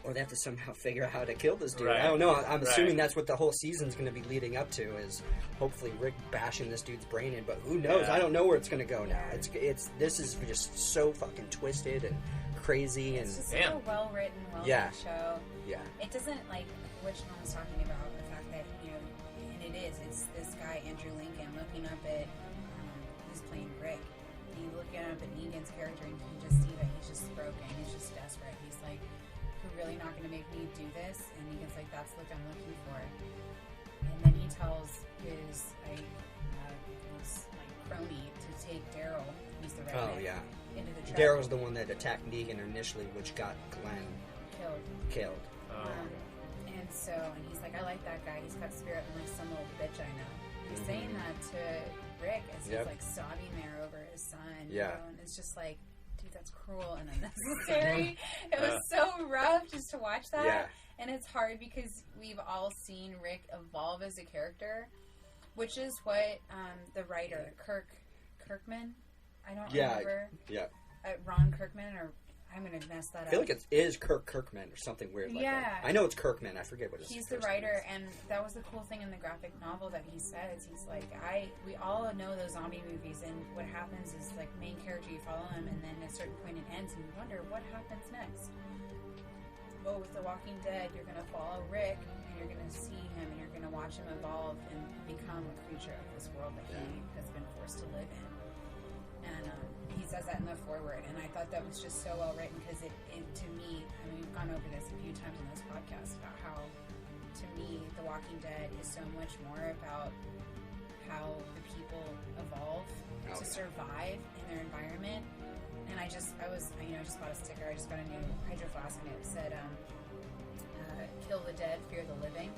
or they have to somehow figure out how to kill this dude. Right. I don't know. I'm assuming that's what the whole season's going to be leading up to, is hopefully Rick bashing this dude's brain in. But who knows? Yeah. I don't know where it's going to go now. This is just so fucking twisted and crazy. And it's just a well-written, well-made show. Yeah. It doesn't, like, which one was talking about, the fact that, you know, and it's this guy, Andrew Lincoln, looking up at, who's playing Rick. He's looking up at Negan's character, and you can just see that he's just broken. He's just desperate. He's like, really not going to make me do this, and Negan's like, that's what I'm looking for. And then he tells his crony to take Daryl, he's the redneck, into the truck. Daryl's the one that attacked Negan initially, which got Glenn killed. And he's like, I like that guy, he's got spirit like some old bitch I know. He's saying that to Rick as he's like sobbing there over his son, you know, and it's just like, that's cruel and unnecessary. It was so rough just to watch that. Yeah. And it's hard because we've all seen Rick evolve as a character, which is what the writer, Kirkman, I don't remember. Yeah. Ron Kirkman, or I'm going to mess that up. I feel like it is Kirkman or something weird like that. I know it's Kirkman. I forget what it is. He's the writer, and that was the cool thing in the graphic novel that he says. He's like, we all know those zombie movies, and what happens is, like, main character, you follow him, and then at a certain point it ends, and you wonder, what happens next? Well, with The Walking Dead, you're going to follow Rick, and you're going to see him, and you're going to watch him evolve and become a creature of this world that he has been forced to live in. And he says that in the foreword, and I thought that was just so well written, because it to me, I mean, we've gone over this a few times in this podcast about how, to me, The Walking Dead is so much more about how the people evolve to survive in their environment. And I just bought a sticker. I just got a new Hydro Flask, and it said, kill the dead, fear the living,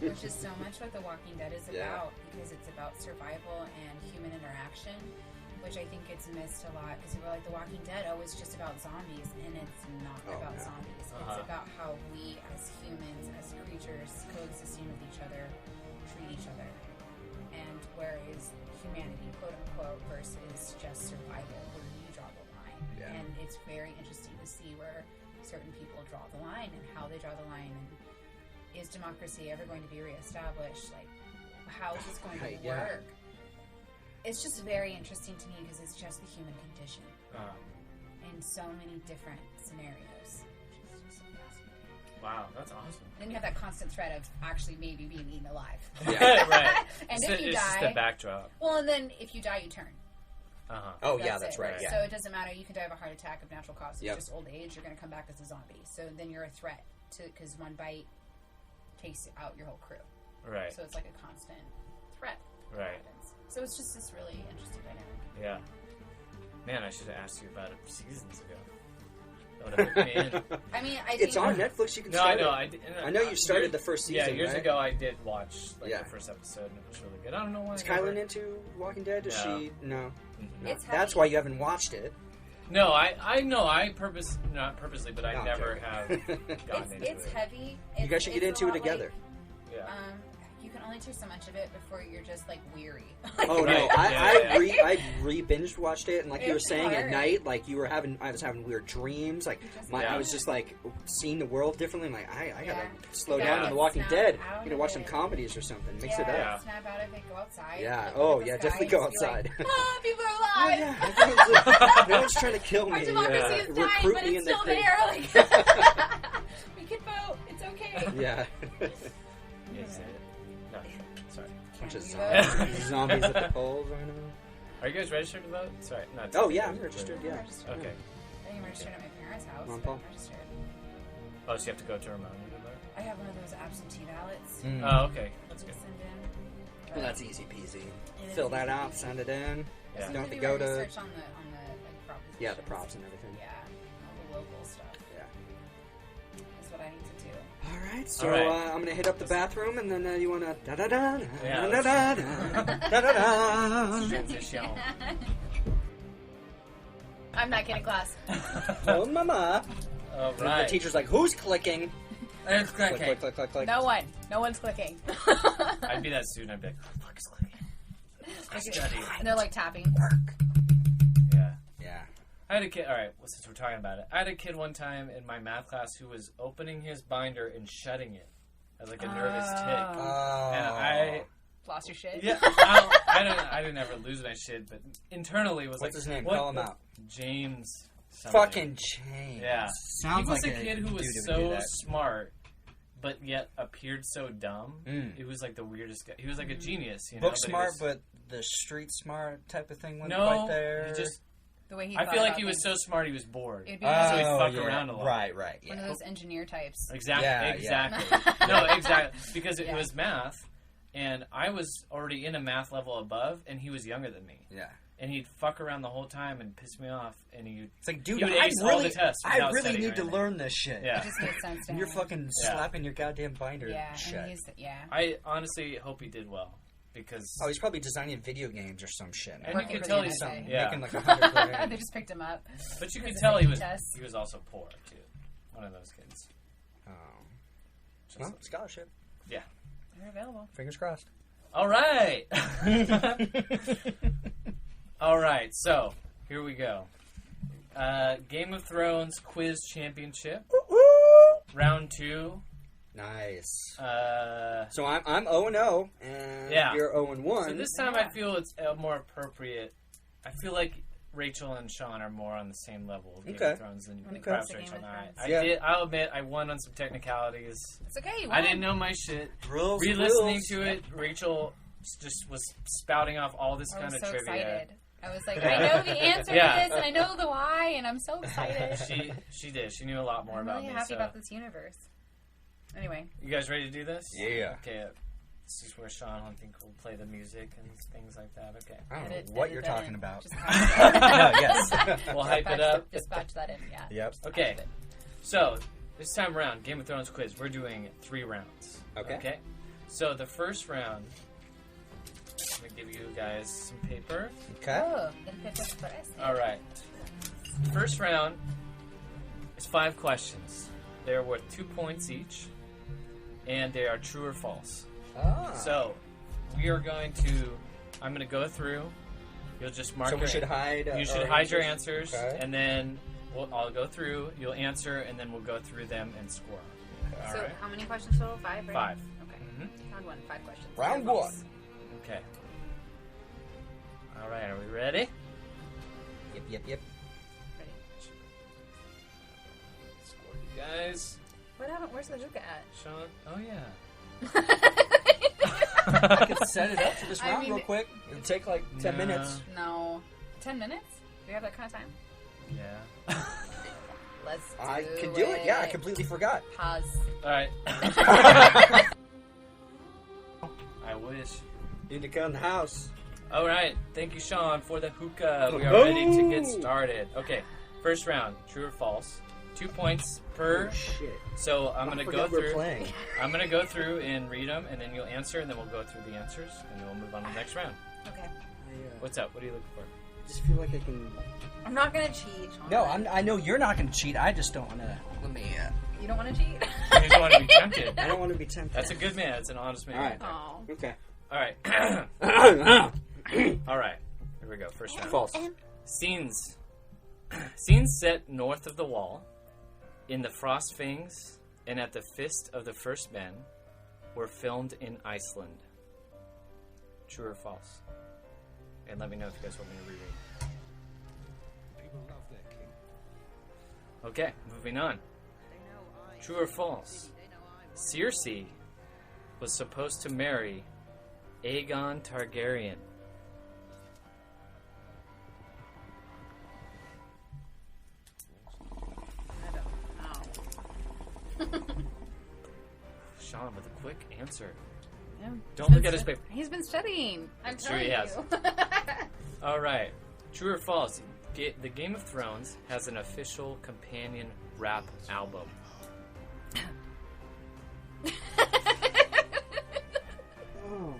which is so much what The Walking Dead is about, because it's about survival and human interaction, which I think gets missed a lot, because people are like, The Walking Dead, it's just about zombies, and it's not about zombies. It's about how we, as humans, as creatures, coexisting with each other, treat each other. And whereas humanity, quote unquote, versus just survival, where you draw the line. Yeah. And it's very interesting to see where certain people draw the line, and how they draw the line, and is democracy ever going to be reestablished? Like, how is this going to work? It's just very interesting to me, because it's just the human condition in so many different scenarios. Which is just fascinating. Wow, that's awesome. Then you have that constant threat of actually maybe being eaten alive. Yeah, right. And if you die, it's just the backdrop. Well, and then if you die, you turn. Oh, that's right. Yeah. So it doesn't matter. You could die of a heart attack of natural causes. Just old age. You're going to come back as a zombie. So then you're a threat because one bite takes out your whole crew. Right. So it's like a constant threat. Right. So it's just this really interesting dynamic. Yeah. Man, I should have asked you about it seasons ago. That would have hooked me in. I mean, it's on Netflix. You can start I know. I know you started the first season. Yeah, years ago I did watch the first episode, and it was really good. I don't know why. Is Kylan into Walking Dead? Is she? No. It's That's why you haven't watched it. No, I know. Not purposely, but I never have gotten into it. It's heavy. You guys should get into it together. Yeah. You can only do so much of it before you're just like weary. Oh no, I re-binged watched it, and like you were saying hard. At night, like I was having weird dreams, like I was just like seeing the world differently. I'm like I gotta slow down on The Walking Dead. I'm gonna watch some comedies or something. Mix it up. Snap out of it. Go outside. Yeah. Oh yeah, definitely go outside. Like, people are alive. Oh, yeah. No one's trying to kill me. Our democracy is dying, recruit but me it's in still the there. Like, we can vote. It's okay. Yeah. Sorry. Bunch of zombies at the polls, I know. Are you guys registered to vote? Sorry, not. Oh yeah, I'm registered. Yeah. Registered. Okay. I think I'm registered at my parents' house. Ron but Paul. I'm registered. Oh, so you have to go to Ramona to vote? I have one of those absentee ballots. Oh, okay. That's good. Send in. Well, that's easy peasy. It Fill is that easy out, peasy. send it in. Yeah. Don't have to Maybe go we to. research on the like propositions. Yeah, the props and everything. Yeah, all the local stuff. Yeah. Is what I need to do. All right, so All right. I'm gonna hit up the bathroom, and then you wanna da da da Yeah, da da da da da. Transition. I'm not getting class. Oh, mama! All And the right. teacher's like, "Who's clicking?" It's Click, clicking. click, click, click, click. No one. No one's clicking. I'd be that student. I'd be like, "Who the fuck is clicking?" I study. And they're like tapping. Yeah. Yeah. I had a kid. All right. Well, since we're talking about it, I had a kid one time in my math class who was opening his binder and shutting it as like a nervous tick. Oh. And I, Lost your shit. yeah, I didn't ever lose my shit, but internally was What's like, his name? what Call him the- out. James. somebody. Fucking James. Yeah. Sounds he was like a kid who dude was would do so that. smart, but yet appeared so dumb. Mm. It was like the weirdest guy. He was like a genius, you know. Book but he smart, was- but the street smart type of thing wasn't no, quite there. he just. The way he I thought feel like about he was things. so smart he was bored. It'd be So he'd Oh, fuck yeah. around a lot. Right, one yeah. of those engineer types. Exactly. Yeah, yeah. Exactly. No, exactly. Because it Yeah. was math, and I was already in a math level above, and he was younger than me. Yeah. And he'd fuck around the whole time and piss me off, and he'd. It's like, dude, You would I ace all really, the tests I without really studying need or to anything. learn this shit. Yeah. It just made sense to And you're him. fucking Yeah. slapping your goddamn binder. Yeah, shut. and he's I honestly hope he did well, because. Oh, he's probably designing video games or some shit. And Working you could for tell the he's NSA. yeah. Making like 100 they grand. just picked him up. But you could Because tell he was tests. also poor too. One of those kids. Oh. Just- Well, scholarship. yeah. They're available. Fingers crossed. All right. All right. So here we go. Game of Thrones Quiz Championship, round 2. Nice. So So I'm 0-0, and Yeah. you're 0-1. this time I feel it's more appropriate. I feel like Rachel and Sean are more on the same level of Game Okay. of Thrones than When it perhaps comes to Rachel Game and of I. Thrones. I Yeah. did. I'll admit I won on some technicalities. It's okay. You I won. didn't know my shit. Rules, Re-listening rules. to it, Rachel just was spouting off all this I kind was of so trivia. excited. I was like, Yeah. I know the answer Yeah. to this, and I know the why, and I'm so excited. She did. She knew a lot more I'm about really me. happy So. about this universe. Anyway, You guys ready to do this? Yeah. Okay. This is where Sean, I think, will play the music and things like that. Okay. I don't edit- know what edit you're that talking in. about. Just patch No, yes. We'll hype it up. Just patch that in, yeah. Yep. Okay. So, this time around, Game of Thrones quiz, we're doing 3 rounds. Okay. Okay? So, the first round, I'm going to give you guys some paper. Okay. Oh, el Pepe Flores. All right. First round is 5 questions. They're worth 2 points each, and they are true or false. Ah. So, we are going to. I'm going to go through. You'll just mark. So we your, should hide. You should our hide your answers, Okay. and then I'll go through. You'll answer, and then we'll go through them and score. All So, right. how many questions total? 5, right? 5. Okay. Mhm. Round 1, 5 questions. Round True or 1. false? Okay. All right. Are we ready? Yep. Ready. Score you guys. What happened? Where's the hookah at? Sean. Oh yeah. I could set it up for this I round mean- real quick. It'll take like 10 No. minutes. No. 10 minutes? Do we have that kind of time? Yeah. Let's I do can do it. Yeah, I completely forgot. Pause. All right. I wish. Need to come in the house. All right. Thank you, Sean, for the hookah. We are ready to get started. Okay. First round. True or false? 2 points per. Oh, shit. So I'm gonna go forgot we're through. playing. I'm gonna go through and read them, and then you'll answer, and then we'll go through the answers, and then we'll move on to the next round. Okay. What's up? What are you looking for? I just feel like I can. I'm not going to cheat. Sean. No, I know you're not going to cheat. I just don't want to. Let me. You don't want to cheat? You just want to be tempted. I don't want to be tempted. That's a good man. That's an honest man. All right. Oh. Okay. All right. All right. Here we go. First round. False. Scenes set north of the wall, in the Frost Fangs, and at the Fist of the First Men, were filmed in Iceland. True or false? And let me know if you guys want me to reread. People love their king. Okay, moving on. True or false? Circe was supposed to marry Aegon Targaryen. Sean with a quick answer. Yeah. Don't look at his paper. He's been studying. I'm That's true, telling he has. you. All right. True or false? The Game of Thrones has an official companion rap album. Oh.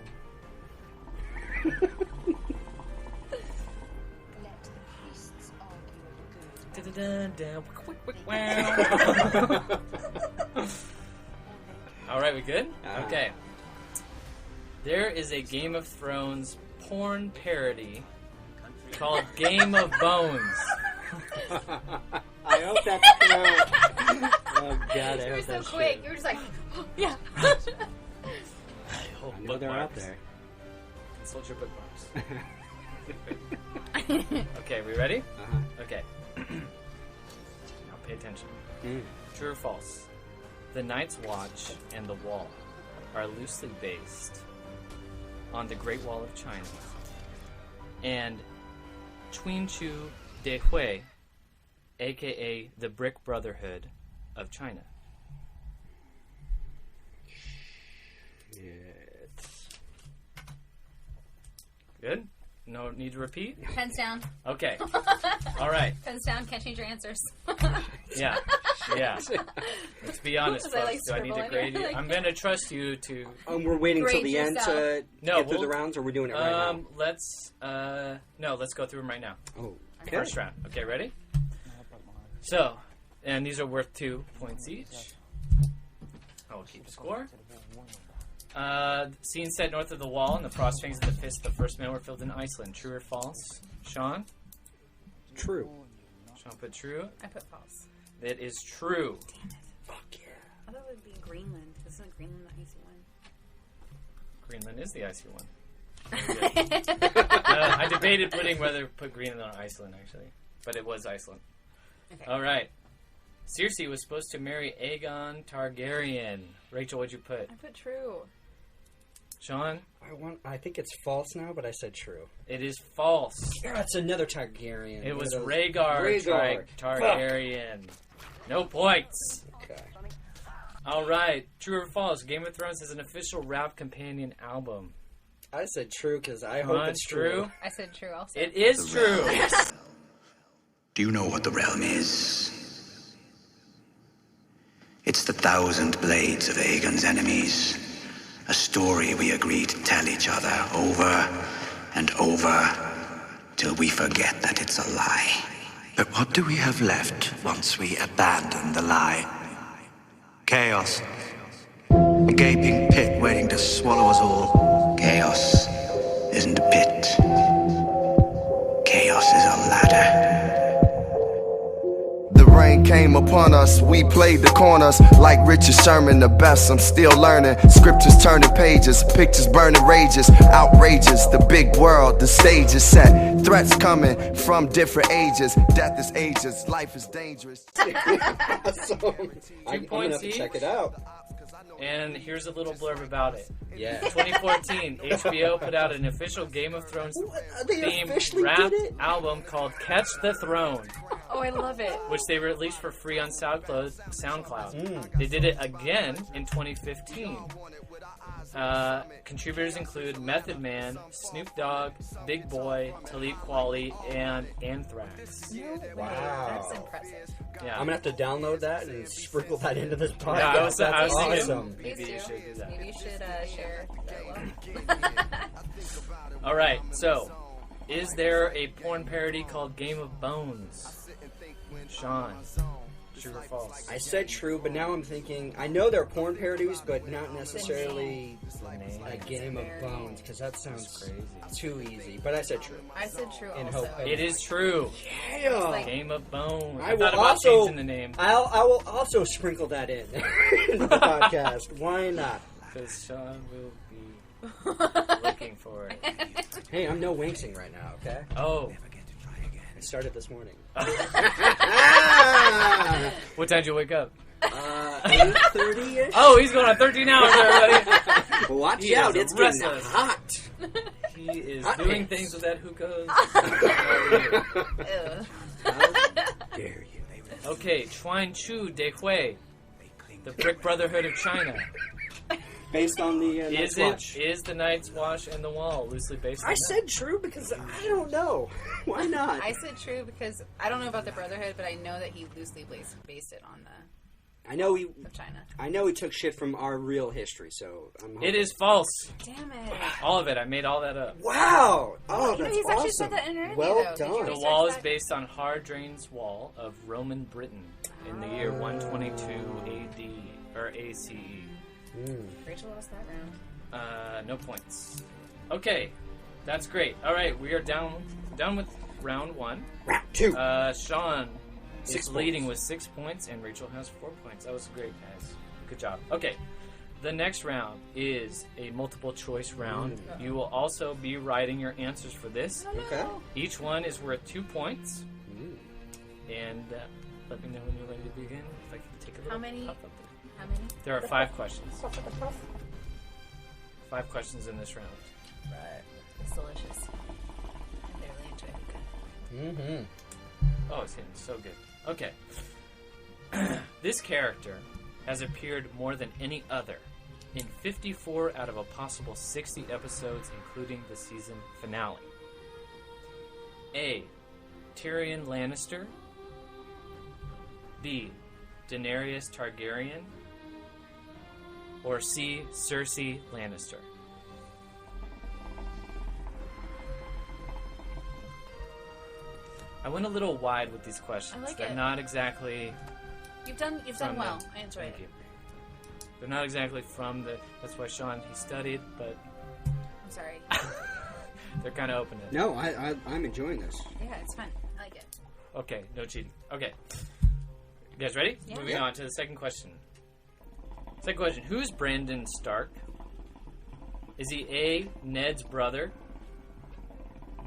All right, we good? Okay. There is a Game of Thrones porn parody called Game of Bones. I hope that's true. Oh God, I You were hope so that's quick. true. You were just like, yeah. Oh, I know they're out there. Consult your bookmarks. Okay, we ready? Uh-huh. Okay. Now pay attention. Mm. True or false? The Night's Watch and the Wall are loosely based on the Great Wall of China and Chu De Hui, aka the Brick Brotherhood of China. It's... Good? No need to repeat? Pens down. Okay. All right. Pens down. Can't change your answers. Yeah. Yeah. Let's be honest, Was I, like, folks. Do I need to scribbling grade it? you? Like- I'm going to trust you to... We're waiting till Grade the end to yourself. No, get through we'll- the rounds, or we're doing it right now? Let's go through them right now. Oh, First round. Okay, ready? So, and these are worth 2 points each. I will keep score. Scene set north of the wall, and the frost fangs of the fist of the first men were filled in Iceland. True or false? Sean? True. Sean put true. I put false. It is true. Fuck yeah. I thought it would be Greenland. Isn't Greenland the icy one? Greenland is the icy one. I debated whether to put Greenland on Iceland, actually. But it was Iceland. Okay. All right. Circe was supposed to marry Aegon Targaryen. Rachel, what'd you put? I put true. Sean? I think it's false now, but I said true. It is false. Yeah, it's another Targaryen. It was One of those- Rhaegar Rhaegar. Targaryen. No points. Okay. All right. True or false? Game of Thrones has an official rap companion album. I said true because I Sean, hope it's true. I said true also. It is true. Do you know what the realm is? It's the 1,000 blades of Aegon's enemies. A story we agree to tell each other over and over till we forget that it's a lie. But what do we have left once we abandon the lie? Chaos. A gaping pit waiting to swallow us all. Chaos isn't a pit. Chaos is a ladder. The rain came upon us, we played the corners like Richard Sherman, the best I'm still learning. Scriptures turning pages, pictures burning rages, outrageous, the big world, the stage is set. Threats coming from different ages, death is ages, life is dangerous. Awesome. I'm gonna points have to each. check it out. And here's a little blurb about it. Yeah. 2014, HBO put out an official Game of Thrones They themed officially rap did it? album called Catch the Throne, Oh, I love it. which they released for free on SoundCloud. They did it again in 2015. Contributors include Method Man, Snoop Dogg, Big Boy, Talib Kweli, and Anthrax. Wow. That's impressive. Yeah. I'm gonna have to download that and sprinkle that into this podcast. Yeah, I was That's thinking awesome. maybe Please you do. should do that. Maybe you should share that love. All right, so is there a porn parody called Game of Bones? Sean, true or false? I said true, but now I'm thinking. I know they're porn parodies, but not necessarily a Game of Bones, because that sounds Crazy. too easy. But I said true. I said true In also. hope. It is true. Yeah. Game of Bones. I I will thought about also- changing the name I will also sprinkle that in the podcast. Why not? because Sean will be looking for it. Hey, I'm no winksing right now. Okay. Oh, I started this morning. what time did you wake up? 8:30ish. Oh, he's going on 13 hours, everybody. Watch He out! is It's getting restless. hot. He is Hot doing pants. things with that hookah. Ew. How dare you? Okay, Chu De Hui, the Brick Brotherhood of China. Based on the Night's Watch. Is the Night's Watch and the Wall loosely based on I that? said true because I don't know. Why not? I said true because I don't know about the Brotherhood, but I know that he loosely based it on the I know of China. I know he took shit from our real history, so I'm hoping. It is false. Damn it. All of it. I made all that up. Wow! Oh, You know, that's he's awesome. actually said that in an interview, Well though. Did you done. The research wall is that? based on Hadrian's Wall of Roman Britain in the year 122 AD or ACE. Rachel lost that round. No points. Okay, that's great. All right, we are done with round 1. Round 2. Sean 6 is leading points. with 6 points, and Rachel has 4 points. That was great, guys. Good job. Okay, the next round is a multiple choice round. You will also be writing your answers for this. Okay. Each one is worth 2 points. And let me know when you're ready to begin. If I can take a little How many? puff up there. How many? There are 5 questions. 5 questions in this round. Right. It's delicious. I really enjoy it. Oh, it's getting so good. Okay. This character has appeared more than any other in 54 out of a possible 60 episodes, including the season finale. A. Tyrion Lannister. B. Daenerys Targaryen. Or C. Cersei Lannister. I went a little wide with these questions. I like They're it. not exactly You've done from well. the- I enjoyed Thank it. you. They're not exactly from the. That's why Sean he studied, but I'm sorry. they're kind of open. No, I'm enjoying this. Yeah, it's fun. I like it. Okay, no cheating. Okay, you guys ready? Yeah. Moving on to the second question. Second question: who's Brandon Stark? Is he A. Ned's brother?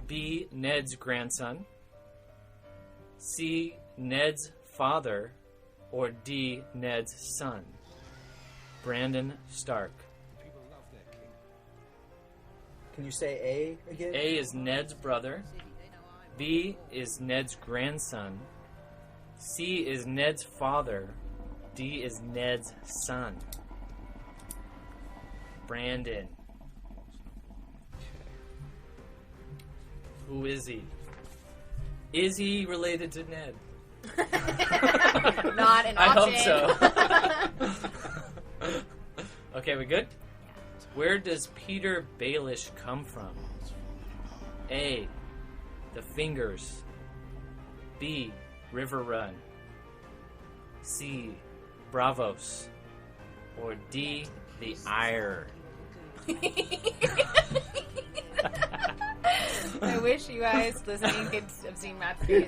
B. Ned's grandson? C. Ned's father? Or D. Ned's son? Brandon Stark. People love their king. Can you say A again? A is Ned's brother. B is Ned's grandson. C is Ned's father. D is Ned's son. Brandon. Who is he? Is he related to Ned? Not an I hope option. so. Okay, we good? Where does Peter Baelish come from? A. The Fingers. B. River Run. C. Bravos. Or D. The Ire. I wish you guys listening could have seen Matt's face.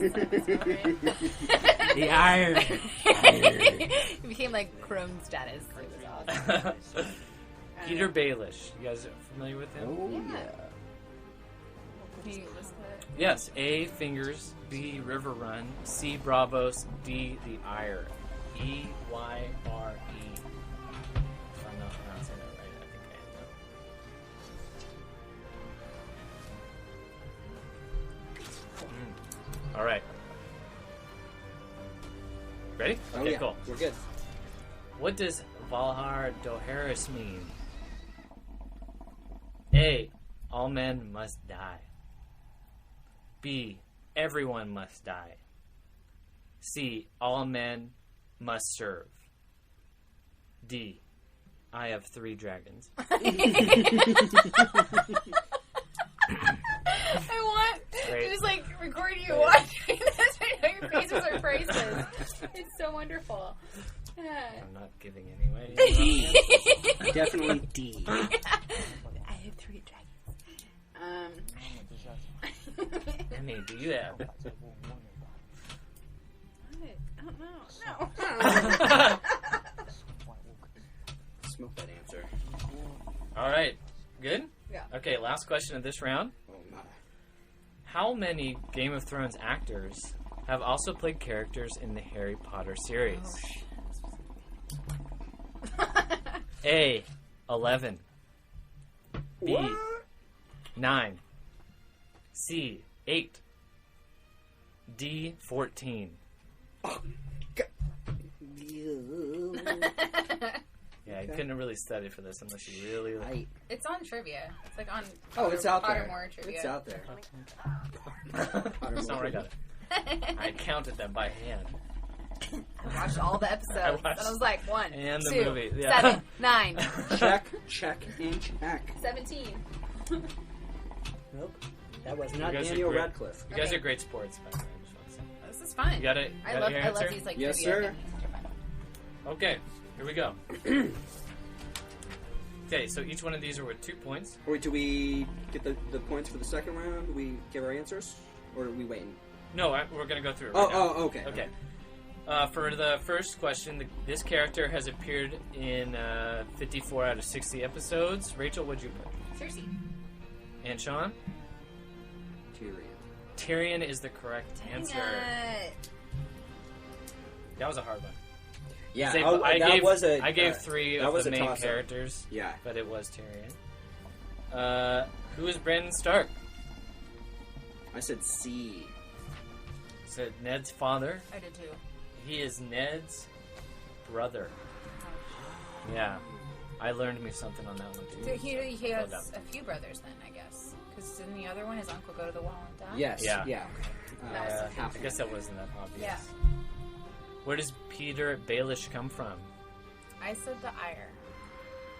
The Ire. It became like Crone status. It was awesome. Peter Baelish. You guys are familiar with him? Oh, Yeah. Can you list that? Yes. A. Fingers. B. River Run. C. Bravos. D. The Ire. EYRE. If I'm not pronouncing that right, I think I am. All right. Ready? Oh, Okay, yeah. cool. We're good. What does Valhar Dohaeris mean? A. All men must die. B. Everyone must die. C. All men must serve. D. I have 3 dragons. I want Great. to just like record you watching this. I know your faces are priceless. It's so wonderful. I'm not giving any away. Definitely D. I have 3 dragons. How many do you have? I don't know. No. Smoke that answer. All right. Good? Yeah. Okay, last question of this round. Oh my. How many Game of Thrones actors have also played characters in the Harry Potter series? A. 11. B. What? 9. C. 8. D. 14. Yeah, you couldn't really study for this unless you really... It's on trivia. It's like on it's out there. Pottermore trivia. It's out there. That's not where I got it. I counted them by hand. I watched all the episodes. And I was like, 1, and the 2, movie. Yeah. 7, 9. Check, and check. 17. Nope. That was not You guys are Daniel great. Radcliffe. You guys are great sports, by the way. I just want to say. This is fun. You got it? I love these like Yes, trivia sir. things. They're fun. Okay, here we go. Okay, so each one of these are worth 2 points. Or do we get the points for the second round? Do we give our answers? Or are we waiting? No, we're going to go through it right now. Okay. Okay. For the first question, this character has appeared in 54 out of 60 episodes. Rachel, what'd you put? Cersei. And Sean? Tyrion is the correct answer. That was a hard one. Yeah, I gave 3 of the main toss-up. characters. Yeah. But it was Tyrion. Who is Brandon Stark? I said C. Said Ned's father. I did too. He is Ned's brother. Yeah. I learned me something on that one too. So he has a few brothers then, I guess. Because in the other one, his uncle go to the wall and die? Yes. Yeah. That was I guess that wasn't that obvious. Yeah. Where does Peter Baelish come from? I said the ire.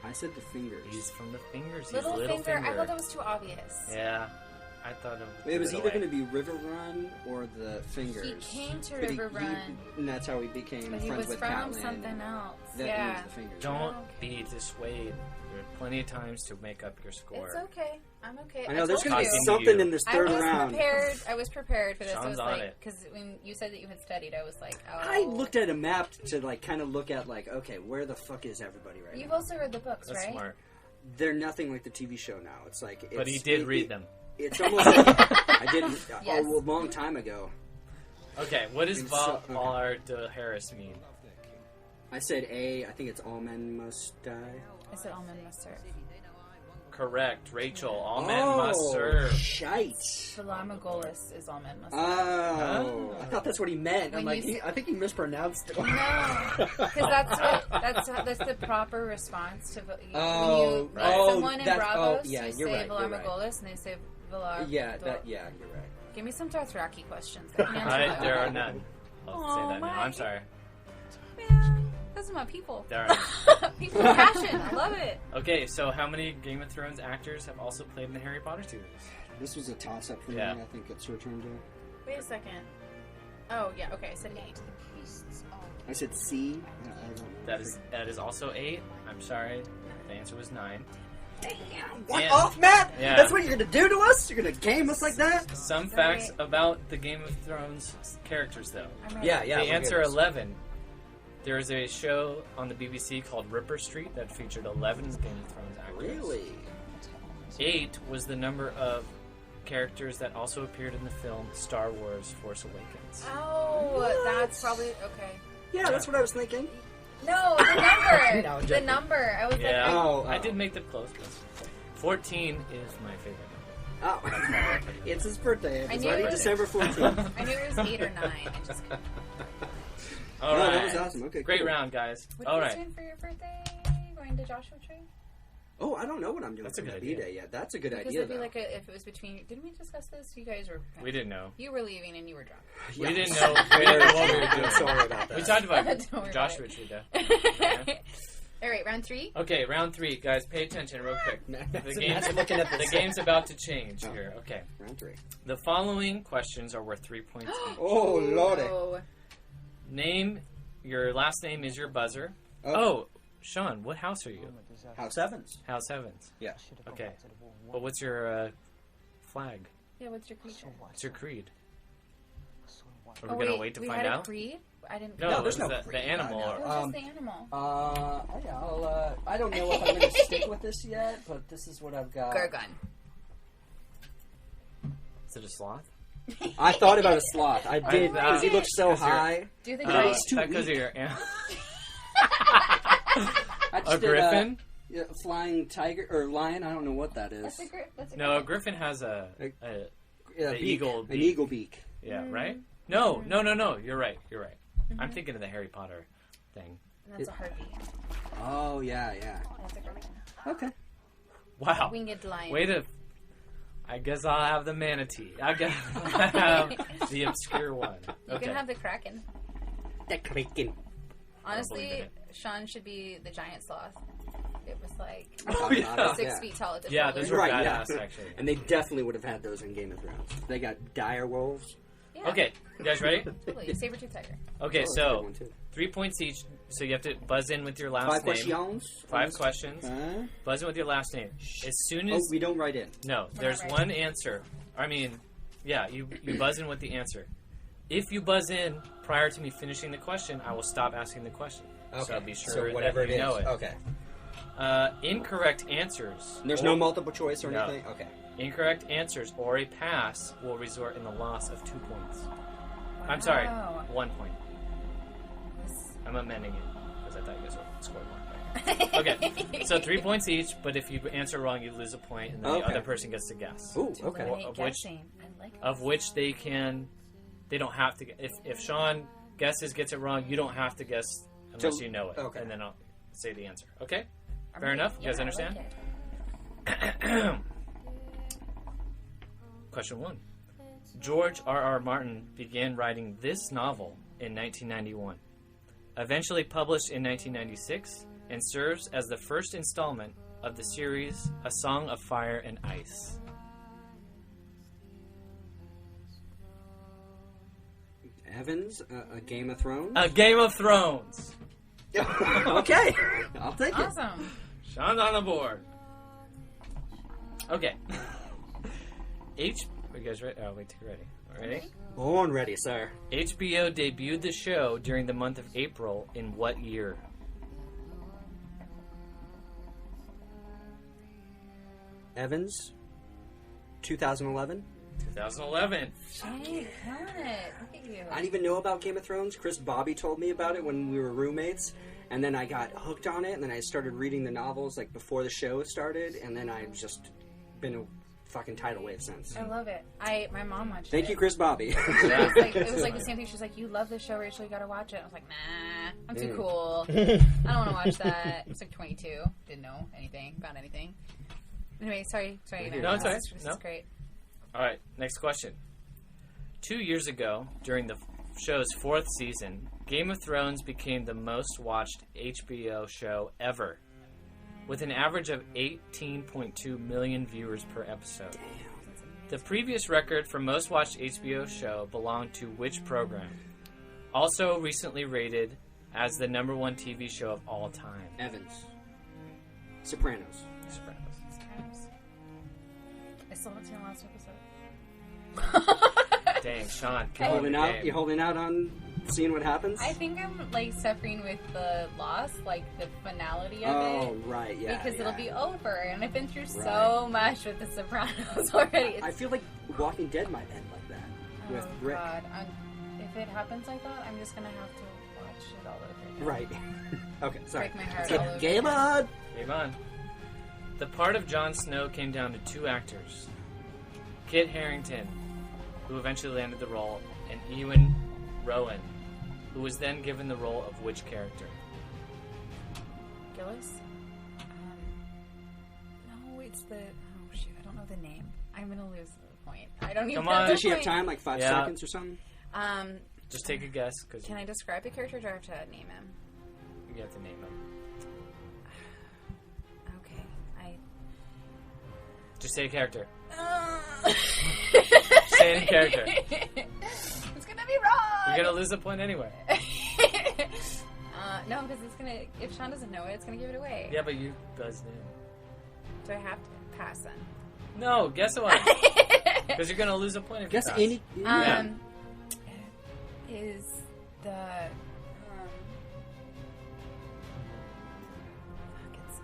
I said the fingers. He's from the fingers. He's Little Little finger. Finger. I thought that was too obvious. Yeah. I thought It was either going to be River Run or the Fingers. He came to But River Run. And that's how he became But he friends was with from Catelyn. something else. That Yeah. was the Fingers. Don't be dissuaded. There are plenty of times to make up your score. It's okay. I'm okay. I know there's told going to be you. something in this I third was round. prepared. I was prepared for this. Sean's I was on like, it. because when you said that you had studied, I was like, oh. I looked at a map to like kind of look at like, okay, where the fuck is everybody right You've now? also read the books, That's right? smart. They're nothing like the TV show now. It's like, But he did read them. It's almost like I did Yes. a long time ago. Okay, what does It's so- Valar de Harris mean? I said A. I think it's all men must die. I said all men must serve. Correct, Rachel. All men must serve. Shite. Valar Morghulis is all men must serve. Oh, I thought that's what he meant. I'm When like, you I think he mispronounced it. No, because that's the proper response to when you meet someone in Bravos. yeah, you you're say right. Valar You're right. Morghulis, and they say Valar. Yeah, you're right. Give me some Dothraki questions. I can answer There that. are none. I'll say that now. I'm sorry. Man, those are my people. There are. People with passion. I love it. Okay, so how many Game of Thrones actors have also played in the Harry Potter series? This was a toss-up for Yeah. me. I think it's your turn to. Wait a second. Oh yeah, okay. I said 8. I said C. That is also 8. I'm sorry. The answer was 9. What And- off, Matt? Yeah. That's what you're gonna do to us? You're gonna game us like that? Some Sorry. facts about the Game of Thrones characters, though. I'm ready. Yeah. The we'll answer get this. 11. There's a show on the BBC called Ripper Street that featured 11 Game of Thrones actors. Really? 8 was the number of characters that also appeared in the film Star Wars Force Awakens. Oh, What? that's probably okay. Yeah, that's what I was thinking. No, the number. No, I'm the joking. number. I was Yeah, like, Oh, I did make them close. But 14 is my favorite Oh, it's his birthday. I It's knew already it was- December 14th. I knew it was 8 or 9. I just couldn't. All No, right. that was awesome. Okay, Great cool. round, guys. What All are you right. doing for your birthday? Going to Joshua Tree? Oh, I don't know what I'm doing That's for a good my idea. B-Day yet. That's a good Because idea, it'd be though. like if it was between. Didn't we discuss this? You guys were. We didn't know. You were leaving and you were drunk. We didn't know. We didn't know what we were I'm doing. sorry about that. We talked about Don't worry Joshua about Tree, though. All right, round 3. Okay, round 3, guys. Pay attention, real quick. Matt's The game's looking at the this. game's about to change Oh. here. Okay. Round 3. The following questions are worth 3 points each. Oh, lordy. Oh. Name. Your last name is your buzzer. Oh, Sean, what house are you? House Evans. House Evans. Yeah. Okay. Well, what's your flag? Yeah, what's your creed? What's your creed? Are Oh, we gonna wait to we find had out? A creed? I didn't. No, No, it was there's no the creed. animal. No, no. It was just the animal. I don't know if I'm going to stick with this yet, but this is what I've got. Gargon. Is it a sloth? I thought about a sloth. I did, because he looks so Because you're- high. Do you think No, I it's too because weak. of your animal. I just A did, griffin? yeah, flying tiger, or lion, I don't know what that is. That's a grip. That's a No, a grip. griffin has a Yeah, the beak. eagle An beak. eagle beak. yeah, right? No. You're right. I'm thinking of the Harry Potter thing. And that's a harpy. Oh, yeah. That's a griffin. Okay. Wow. Winged lion. Wait a... I guess I'll have the manatee. I guess I'll have the obscure one. You can have the kraken. The Kraken. Honestly, Sean should be the giant sloth. It was like Oh, yeah. 6 feet tall at the Yeah, shoulder. those were Right, badass, yeah. actually. And they definitely would have had those in Game of Thrones. They got dire wolves. Yeah, Okay, you guys ready? totally. Saber-tooth tiger. Okay, Oh, that's a good so one, too. 3 points each. So you have to buzz in with your last 5 name. questions. 5 questions. Huh? Buzz in with your last name. As soon Oh, as we don't write in. no, there's not one answer. I mean, yeah, you buzz in with the answer. If you buzz in prior to me finishing the question, I will stop asking the question. Okay. So I'll be sure So whatever that you it know is. it. Okay. Incorrect answers. There's or- no multiple choice or No. anything? Okay. Incorrect answers or a pass will result in the loss of 2 points. I'm sorry, Wow. 1 point. I'm amending it because I thought you guys would score more. Okay, so 3 points each, but if you answer wrong, you lose a point, and then the Okay. other person gets to guess. Ooh, okay. Eliminate Of which- guessing. I like Of which they don't have to. If Sean guesses, gets it wrong, you don't have to guess unless So- you know it, okay. and then I'll say the answer. Okay, I'm fair like, enough. You guys yeah, I understand? like it. Question 1. George R.R. Martin began writing this novel in 1991, eventually published in 1996, and serves as the first installment of the series A Song of Fire and Ice. Evans, a Game of Thrones. A Game of Thrones. Okay. I'll take it. Awesome. Sean's on the board. Okay. Are you guys ready? Oh, wait, ready. Ready? Born ready, sir. HBO debuted the show during the month of April in what year? Evans, 2011. 2011. Hey, got it. Look at you. I didn't even know about Game of Thrones. Chris Bobby told me about it when we were roommates, and then I got hooked on it, and then I started reading the novels like before the show started, and then I've just been a fucking tidal wave since. I love it. My mom watched it. Thank you, Chris Bobby. Yeah. It was like the same thing. She's like, "You love this show, Rachel. You gotta watch it." I was like, "Nah, I'm too cool. I don't want to watch that." I was like 22, didn't know anything about anything. Anyway, sorry. No, it's This alright. is No. great. All right, next question. 2 years ago, during the show's 4th season, Game of Thrones became the most watched HBO show ever, with an average of 18.2 million viewers per episode. The previous record for most watched HBO show belonged to which program? Also recently rated as the #1 TV show of all time. Evans. Sopranos. Sopranos. I still haven't seen the last episode. Dang, Sean. You holding out? You holding out on seeing what happens? I think I'm like suffering with the loss, like the finality of Oh, it. right, yeah. Because yeah. it'll be over, and I've been through so Right. much with The Sopranos already. It's, I feel like Walking Dead might end like that with oh Rick. God, if it happens like that, I'm just gonna have to watch it all over again. Right. Okay, sorry. Break my heart Let's all get over game again. on. Game on. The part of Jon Snow came down to 2 actors. Kit Harington, who eventually landed the role, and Ewan Rowan, who was then given the role of which character? Gillis? No, it's the. Oh shoot, I don't know the name. I'm gonna lose the point. I don't even Come know on. the Does she have point. time, like 5 Yeah. seconds or something? Just take a guess, because Can I describe the character, or do I have to name him? you have to name him. Okay, Just say a character. I. Say any character. It's gonna be wrong. You're gonna lose a point anyway. No, because it's gonna. If Sean doesn't know it, it's gonna give it away. Yeah, but you buzzed in. Do I have to pass then? No, guess one. Because you're gonna lose a point if Guess you pass. any. Yeah. Is the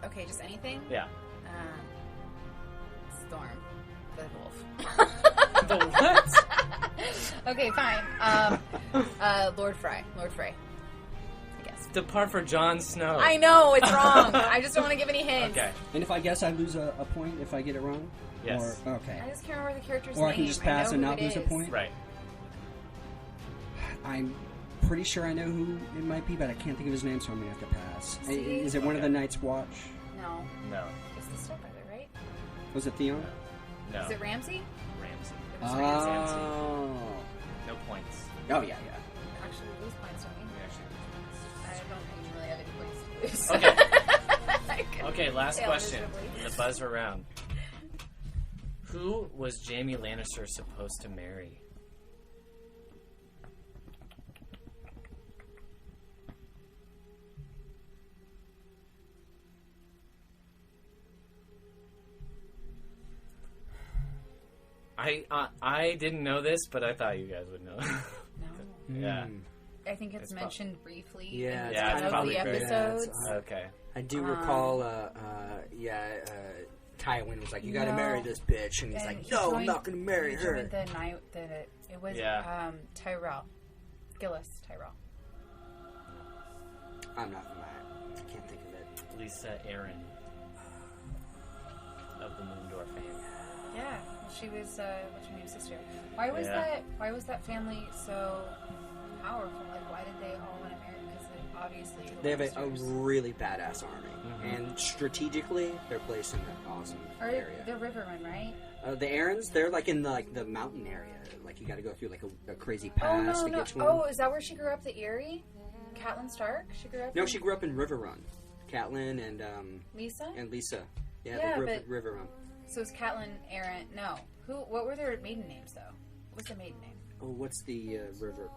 okay? Just anything. Yeah. Storm, the wolf. The what? Okay, fine. Lord Frey. Lord Frey. I guess. The part for Jon Snow. I know it's wrong. I just don't want to give any hints. Okay. And if I guess, I lose a point if I get it wrong? Yes. Or, okay. I just can't remember the character's Or name. I can just pass know and who not it lose a is. point? Right. I'm pretty sure I know who it might be, but I can't think of his name, so I'm gonna have to pass. See? Is it one of the Night's Watch? No. No. It's the stepbrother, right? Was it Theon? No. Is it Ramsey? Ramsey. It was Ramsey. Oh. No points. Oh, yeah. Actually, we lose points, don't we? We actually I don't think you really have any points to lose. Okay. Okay, last Fail question. miserably. The buzzer round. Who was Jaime Lannister supposed to marry? I didn't know this, but I thought you guys would know. No. Yeah. I think it's mentioned briefly Yeah, in it's one of probably the very- episodes. Okay. I do recall, Tywin was like, you gotta marry this bitch. And he's And like, he no, I'm joined- not gonna marry he her. joined the night that it was Tyrell. Gillis Tyrell. I'm not, I can't think of it. Lisa Aaron of the Moondor fame. Yeah, she was what's her name, sister. Why was that family so powerful? Like, why did they all want to marry? Because obviously They have a sisters. really badass army. And strategically, they're placed in an awesome area. They're Riverrun, right? The Aarons, they're like in the mountain area. Like you got to go through like a crazy Oh pass no, to no. get to them. Oh, is that where she grew up? The Eyrie? Catelyn Stark? She grew up. No, she grew up in Riverrun. Catelyn and Lisa. Lisa. Yeah, Yeah, they grew up but- in Riverrun. So it's Catelyn, Aaron. No, who? What were their maiden names though? What's their maiden name? Oh, what's the Riverrun?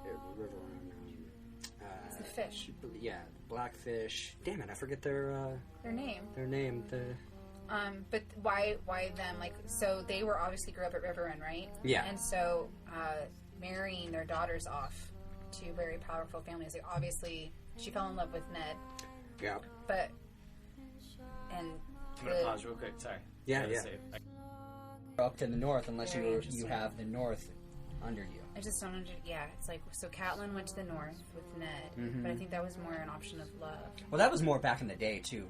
It's the fish. Yeah, Blackfish. Damn it, I forget their name. Their name. But why them? Like, so they were obviously grew up at Riverrun, right? Yeah. And so marrying their daughters off to very powerful families. Like, obviously, she fell in love with Ned. Yeah. But I'm gonna pause real quick. Sorry. Yeah, Gotta yeah. save. Up to the north, unless Very you interesting. have the north under you. I just don't understand. Yeah, it's like, so Catelyn went to the north with Ned, but I think that was more an option of love. Well, that was more back in the day too.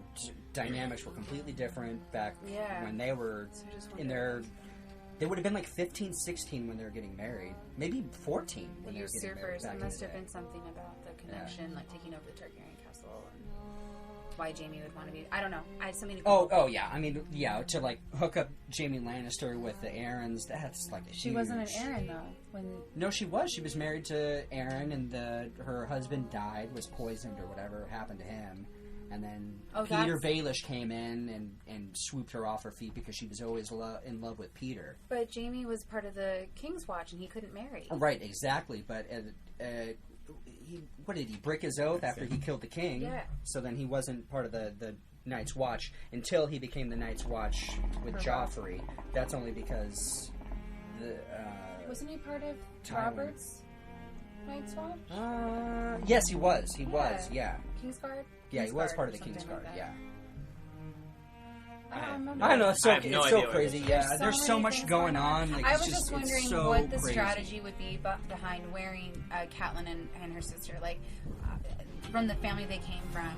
Dynamics were completely different back when they were So I just in their. They would have been like 15, 16 when they were getting married. Maybe 14 The when they were getting married. usurpers. Back There in the must have day. been something about the connection, like taking over the Targaryen castle, and why Jaime would want to be. I don't know. I had so many people. Oh yeah. I mean, yeah. To like hook up Jaime Lannister with the Aarons, that's like a She wasn't an Aaron though. When No, she was. She was married to Aaron, and her husband died, was poisoned or whatever happened to him. And then Peter Baelish came in and swooped her off her feet because she was always in love with Peter. But Jaime was part of the King's Watch, and he couldn't marry. Right, exactly. But what did he break his oath after he killed the king? Yeah. So then he wasn't part of the Night's Watch until he became the Night's Watch with Joffrey. That's only because Wasn't he part of Tywin. Robert's Night's Watch? Yes, he was. He was. Yeah. Kingsguard? Yeah, he was Kingsguard part or of the something Kingsguard. like that. yeah. I don't remember. I don't know. It's so, I have no it's so idea what crazy. it Yeah, is. there's so many much things going on. Like, I it's was just wondering it's so what the crazy. strategy would be behind wearing Catelyn and her sister. Like, from the family they came from,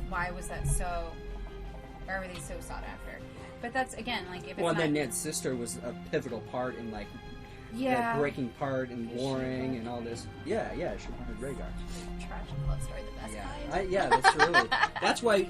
why was that so... Why were they so sought after? But that's, again, like, if it's Well, not... then Ned's sister was a pivotal part in like Yeah. the breaking part and Is she warring like- and all this. Yeah, she wanted Rhaegar. Tragic love story, the best kind. Yeah, that's really. That's why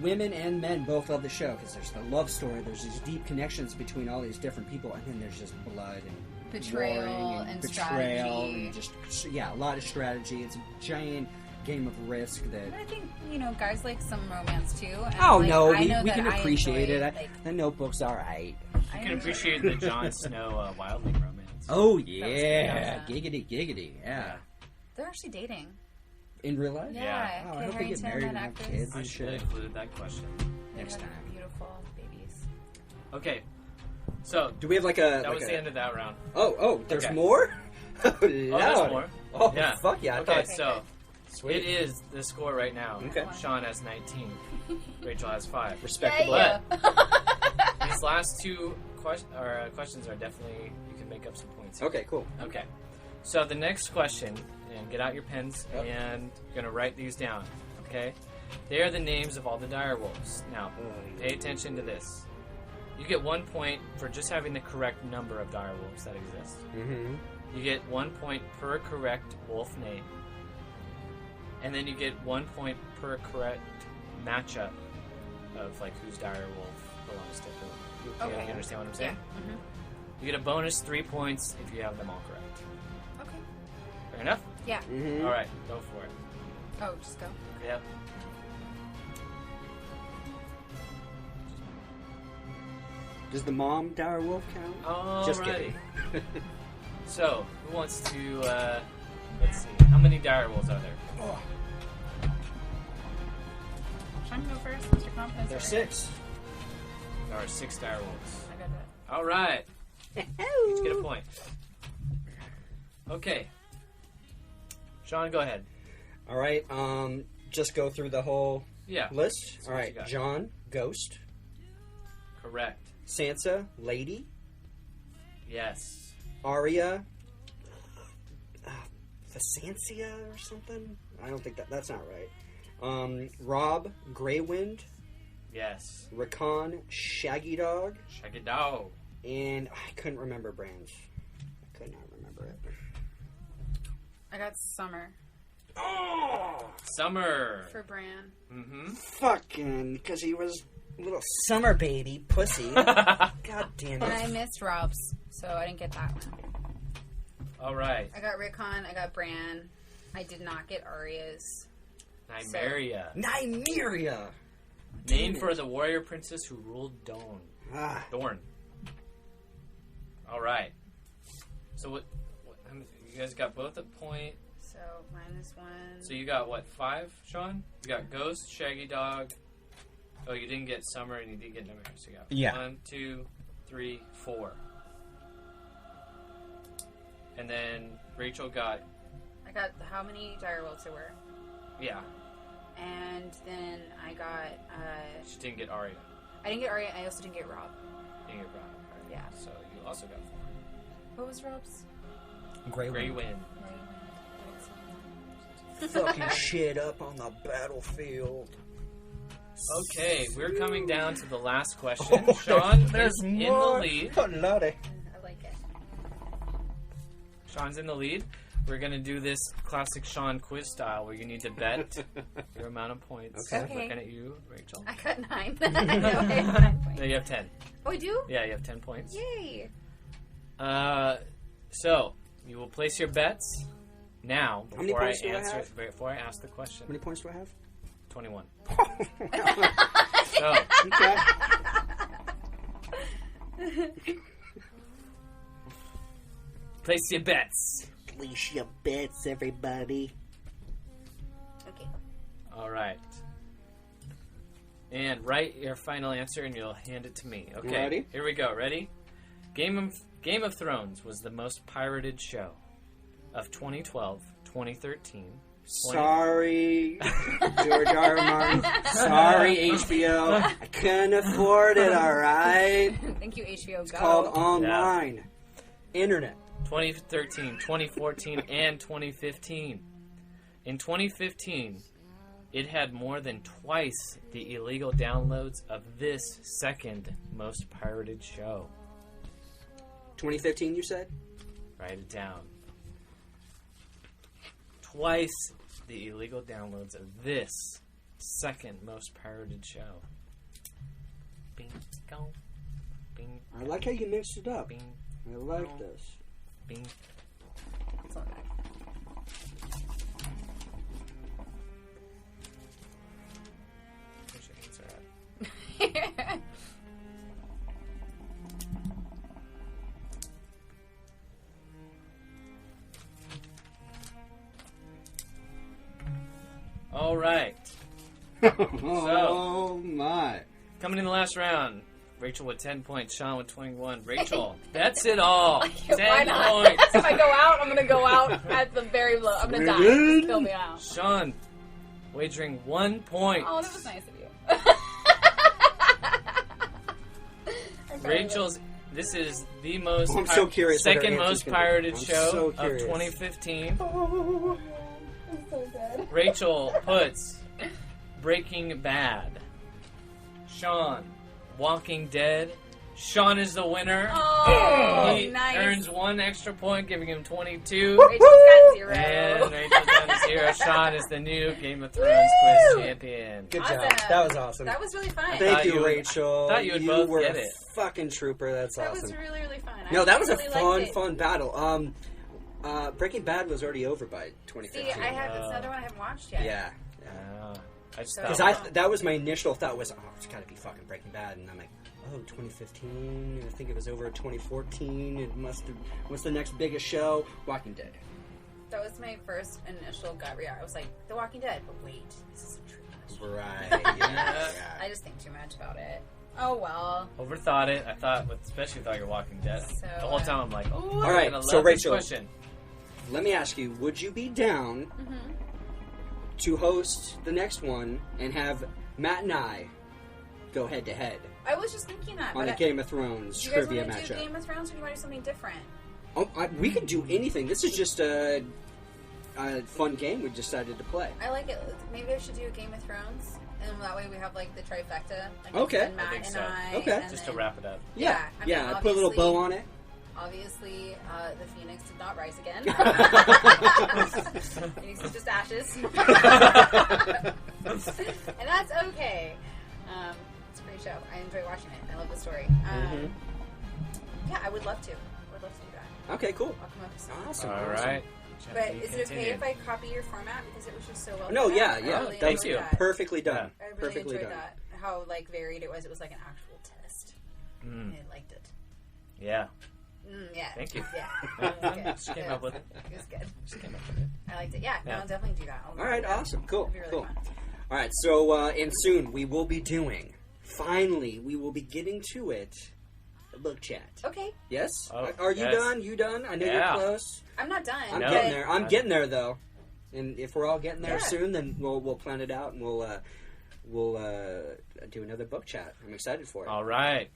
women and men both love the show, because there's the love story. There's these deep connections between all these different people, and then there's just blood and Betrayal warring and betrayal strategy. and just a lot of strategy. It's a giant game of risk that. But I think, guys like some romance too. And Oh like, no, I know we that can I appreciate enjoy, it. like, The Notebook's all right. You can appreciate the Jon Snow Wildling romance. Oh That yeah, was giggity, yeah. They're actually dating. In real life? Yeah. Oh, I hope they Kit get Harington, married that and have actress. kids I and should have shit. included that question. They Next have time. beautiful babies. Okay. So, Do we have like a? that like was a- the end of that round. Oh, there's Okay. more? Oh, there's Lord. more? Oh, Yeah. fuck yeah. I Okay, thought, so sweet. it is the score right now. Okay. Sean has 19. Rachel has 5. Respectable. Yeah. These last two questions are definitely, you can make up some points. Okay, cool. Okay. So the next question, and get out your pens, Yep. and you're going to write these down, okay? They are the names of all the direwolves. Now, pay attention to this. You get 1 point for just having the correct number of direwolves that exist. Mm-hmm. You get 1 point per correct wolf name. And then you get 1 point per correct matchup of like whose dire wolf belongs to who. Okay. You understand what I'm saying? Yeah. Mm-hmm. You get a bonus 3 points if you have them all correct. Okay. Fair enough? Yeah. Mm-hmm. All right, go for it. Oh, just go. Yep. Does the mom dire wolf count? Just kidding. So, who wants to, let's see, how many dire wolves are there? Should I go first? Mr. Confidence? There's or- 6. There are 6 dire wolves. I got that. All right. Each get a point. Okay. Sean, go ahead. All right. Just go through the whole Yeah. list. That's All what right. you got. John, ghost. Correct. Sansa, lady. Yes. Arya, Vasancia or something. I don't think that's not right. Rob, Greywind. Yes. Rakan, Shaggy Dog. Shaggy dog. And I couldn't remember brands. I could not remember it. I got Summer Oh! Summer. for Bran. Mm-hmm. Fucking, because he was a little summer baby pussy. God damn And I it. missed Rob's, so I didn't get that one. All right. I got Rickon, I got Bran. I did not get Arya's. Nymeria. Nymeria. Named for the warrior princess who ruled Dorne. Ah. Dorne. All right. So what you guys got both a point. So -1. So you got what, 5, Sean? You got Ghost, Shaggy Dog. Oh, you didn't get Summer and you didn't get Nymeria. So you got 1, 2, 3, 4. And then Rachel got, I got how many direwolves there were. yeah, And then I got, she didn't get Arya. I didn't get Arya, I also didn't get Rob. You didn't get Brown. Right? Yeah. So you also got 4. What was Rob's? Grey Wind. Fucking shit up on the battlefield. Okay, we're coming down to the last question. Sean is in the lead. Oh, lordy. I like it. Sean's in the lead. We're going to do this classic Sean quiz style where you need to bet your amount of points. Okay. Okay. Looking at you, Rachel. I got 9. No, I have 9 points. No, you have 10. Oh, I do? Yeah, you have 10 points. Yay. So, you will place your bets now How many before I points do I answer. have? Before I ask the question. How many points do I have? 21. Okay. So, place your bets. Place your bets, everybody. Okay. All right. And write your final answer, and you'll hand it to me. Okay. Ready? Here we go. Ready? Game of Thrones was the most pirated show of 2012, 2013. Sorry, George R. R. Martin. Sorry, HBO. I couldn't afford it, alright? Thank you, HBO It's Go. called online. Internet. 2013, 2014, and 2015. In 2015, it had more than twice the illegal downloads of this second most pirated show. 2015, you said? Write it down. Twice the illegal downloads of this second most pirated show. Bing, go. Bing, I like how you mixed it up. bing, I like this. bing. It's all right. Where's your answer at? All right. Oh my. Coming in the last round. Rachel with 10 points, Sean with 21. Rachel, that's it all. 10 Why not? points. If I go out, I'm going to go out at the very low. I'm going to die. Just fill me out. Sean, wagering 1 point. Oh, that was nice of you. Rachel's, this is the most, I'm so curious what her second answer's most gonna be. pirated I'm show so of curious. 2015. Oh, I'm so good. Rachel puts Breaking Bad. Sean, Walking Dead. Sean is the winner. Oh, He nice. earns 1 extra point, giving him 22. Rachel's got Zero. And Rachel down to 0. Sean is the new Game of Thrones quiz champion. Good Awesome. job. That was awesome. That was really fun. Thank you, you would- Rachel. thought you would you both were get a it. fucking trooper. That's That awesome. was really, really fun. No, that was a really fun, liked it. fun battle. Breaking Bad was already over by 2015. See, that's another one I haven't watched yet. Yeah. I just So- thought, Because that was my initial thought was, it's got to be fucking Breaking Bad, and I'm like, 2015. I think it was over in 2014. It must have. What's the next biggest show? Walking Dead. That was my first initial gut reaction. I was like, The Walking Dead, but wait, this is a true mystery. Right. Yeah. I just think too much about it. Oh well. overthought it. I thought, especially thought you're Walking Dead. So, the whole time I'm like, oh, All right, I'm gonna so love this Rachel- question. Let me ask you: would you be down to host the next one and have Matt and I go head to head I was just thinking that. on but a Game of Thrones do you guys trivia want to do matchup? Game of Thrones, or do you want to do something different? We could do anything. This is just a fun game we decided to play. I like it. Maybe I should do a Game of Thrones, and that way we have like the trifecta. Like Okay. and Matt I think and so. I. Okay. and Just to then- wrap it up. Yeah, I mean, I put a little bow on it. Obviously, the Phoenix did not rise again. Phoenix is just ashes. And that's okay. It's a great show. I enjoy watching it. I love the story. Yeah, I would love to. do that. Okay, cool. I'll come up with something. Awesome. All awesome. right. But is it okay if I copy your format because it was just so well No, done? yeah, I yeah. really Thank enjoyed you. that. Perfectly done. I really Perfectly enjoyed done. that. How like varied it was. It was like an actual test. I liked it. Yeah. Yeah. Thank you. Yeah. Yeah, It was good. just came up with it. It was good. Just came up with it. I liked it. Yeah. No, Yeah. I'll definitely do that. All right, awesome. Cool. It'd be really Cool. fun. All right, so and soon we will be doing. Finally, we will be getting to it. A book chat. Okay. Yes. Oh, Are you yes. done? You done? I know Yeah. you're close. I'm not done. I'm No. getting there. I'm getting there though. And if we're all getting there Yeah. soon, then we'll plan it out and we'll do another book chat. I'm excited for it. All right.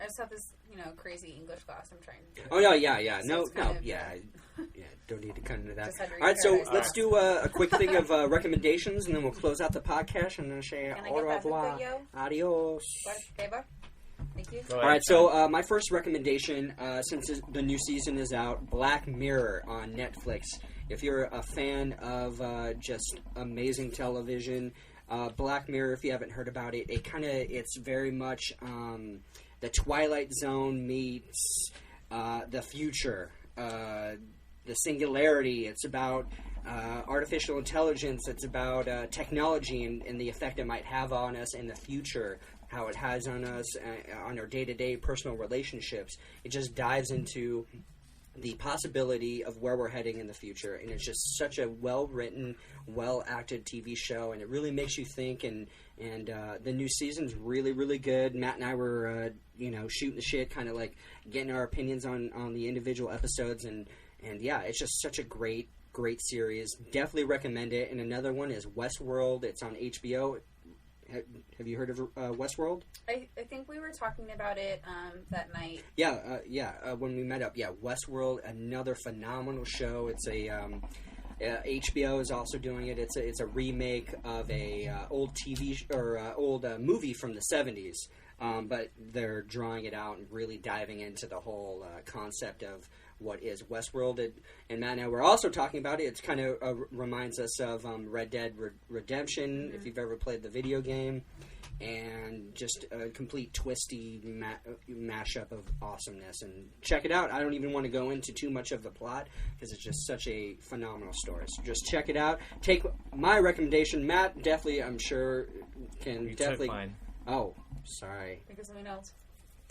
I just have this, crazy English class I'm trying to do. Oh no, yeah. So No, it's kind of, yeah. Don't need to cut into that. Just had to All right, so read let's Paradise do a quick thing of recommendations, and then we'll close out the podcast. And then say Can I au get that revoir, hookah, yo? adios. Okay, bye. Thank you. Go All ahead. right, so my first recommendation, since the new season is out, Black Mirror on Netflix. If you're a fan of just amazing television, Black Mirror, if you haven't heard about it, it's very much the Twilight Zone meets the future, the singularity. It's about artificial intelligence. It's about technology and the effect it might have on us in the future, how it has on us, on our day-to-day personal relationships. It just dives into the possibility of where we're heading in the future, and it's just such a well-written, well-acted TV show, and it really makes you think. And the new season's really, really good. Matt and I were, shooting the shit, kind of like getting our opinions on the individual episodes, and yeah, it's just such a great series. Definitely recommend it. And another one is Westworld. It's on HBO. Have you heard of Westworld? I think we were talking about it that night. When we met up. Yeah, Westworld, another phenomenal show. It's a HBO is also doing it. It's a remake of a old old movie from the 70s, but they're drawing it out and really diving into the whole concept of what is Westworld. And Matt and I were also talking about it. It's kind of reminds us of Red Dead Redemption, if you've ever played the video game, and just a complete twisty mashup of awesomeness. And check it out. I don't even want to go into too much of the plot because it's just such a phenomenal story. So just check it out. Take my recommendation. Matt definitely, I'm sure, can You definitely. took mine. Oh, sorry. Think of something else.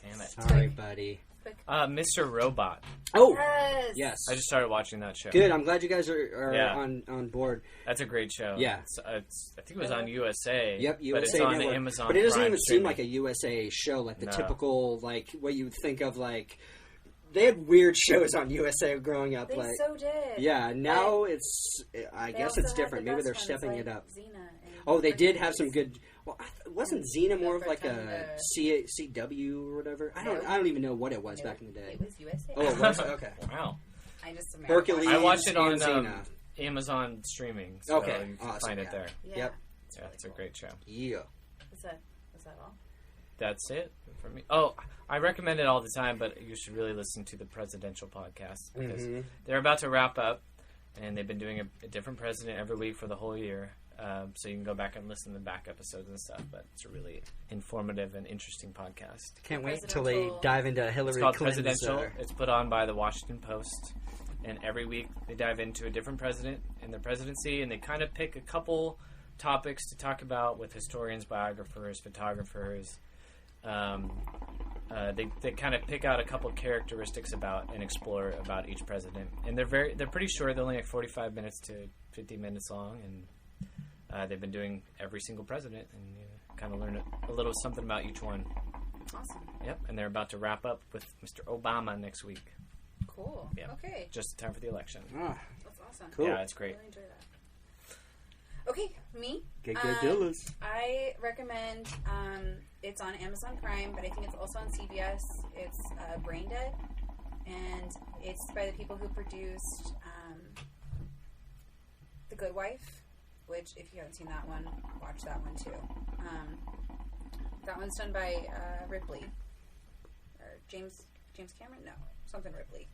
Damn it. Sorry, buddy. Mr. Robot. Oh, Yes. yes. I just started watching that show. Good. I'm glad you guys are Yeah. on board. That's a great show. Yeah. I think it was on USA. Yep, USA But it's on Network. Amazon. But it doesn't Prime even seem streaming. like a USA show, like the No. typical, like what you would think of, like they had weird shows on USA growing up. They like, so did. yeah, now it's. I They guess also it's had different. the Maybe best they're ones, stepping like it up. Xena and Oh, they did Pretend have some Beast. good. Well, wasn't Xena more of like a Pretend, CW or whatever? I No. don't even know what it was No, back in the day. It was USA. Oh, it was okay. Wow. I just Hercules. I watched it on and Xena. Amazon streaming. So Okay, you can awesome, find it yeah. there. Yeah. Yep. Yeah, it's a great show. Yeah. Is that all? That's it for me. Oh, I recommend it all the time, but you should really listen to the presidential podcast because they're about to wrap up. and they've been doing a different president every week for the whole year. So you can go back and listen to the back episodes and stuff, but it's a really informative and interesting podcast. Can't wait till they dive into Hillary It's called Clinton's... Presidential. It's put on by the Washington Post, and every week they dive into a different president and their presidency, and they kind of pick a couple topics to talk about with historians, biographers, photographers. They kind of pick out a couple characteristics about and explore about each president, and they're pretty short. They're only like 45 minutes to 50 minutes long, and they've been doing every single president, and you kind of learn a little something about each one. Awesome. Yep, and they're about to wrap up with Mr. Obama next week. Cool. Yep. Okay. Just in time for the election. That's awesome. Cool. Yeah, it's great. I really enjoy that. Okay, me. Get Gillis. I recommend. It's on Amazon Prime, but I think it's also on CBS. It's Brain Dead, and it's by the people who produced The Good Wife. Which, if you haven't seen that one, watch that one too. That one's done by Ripley. Or James Cameron? No, something Ripley.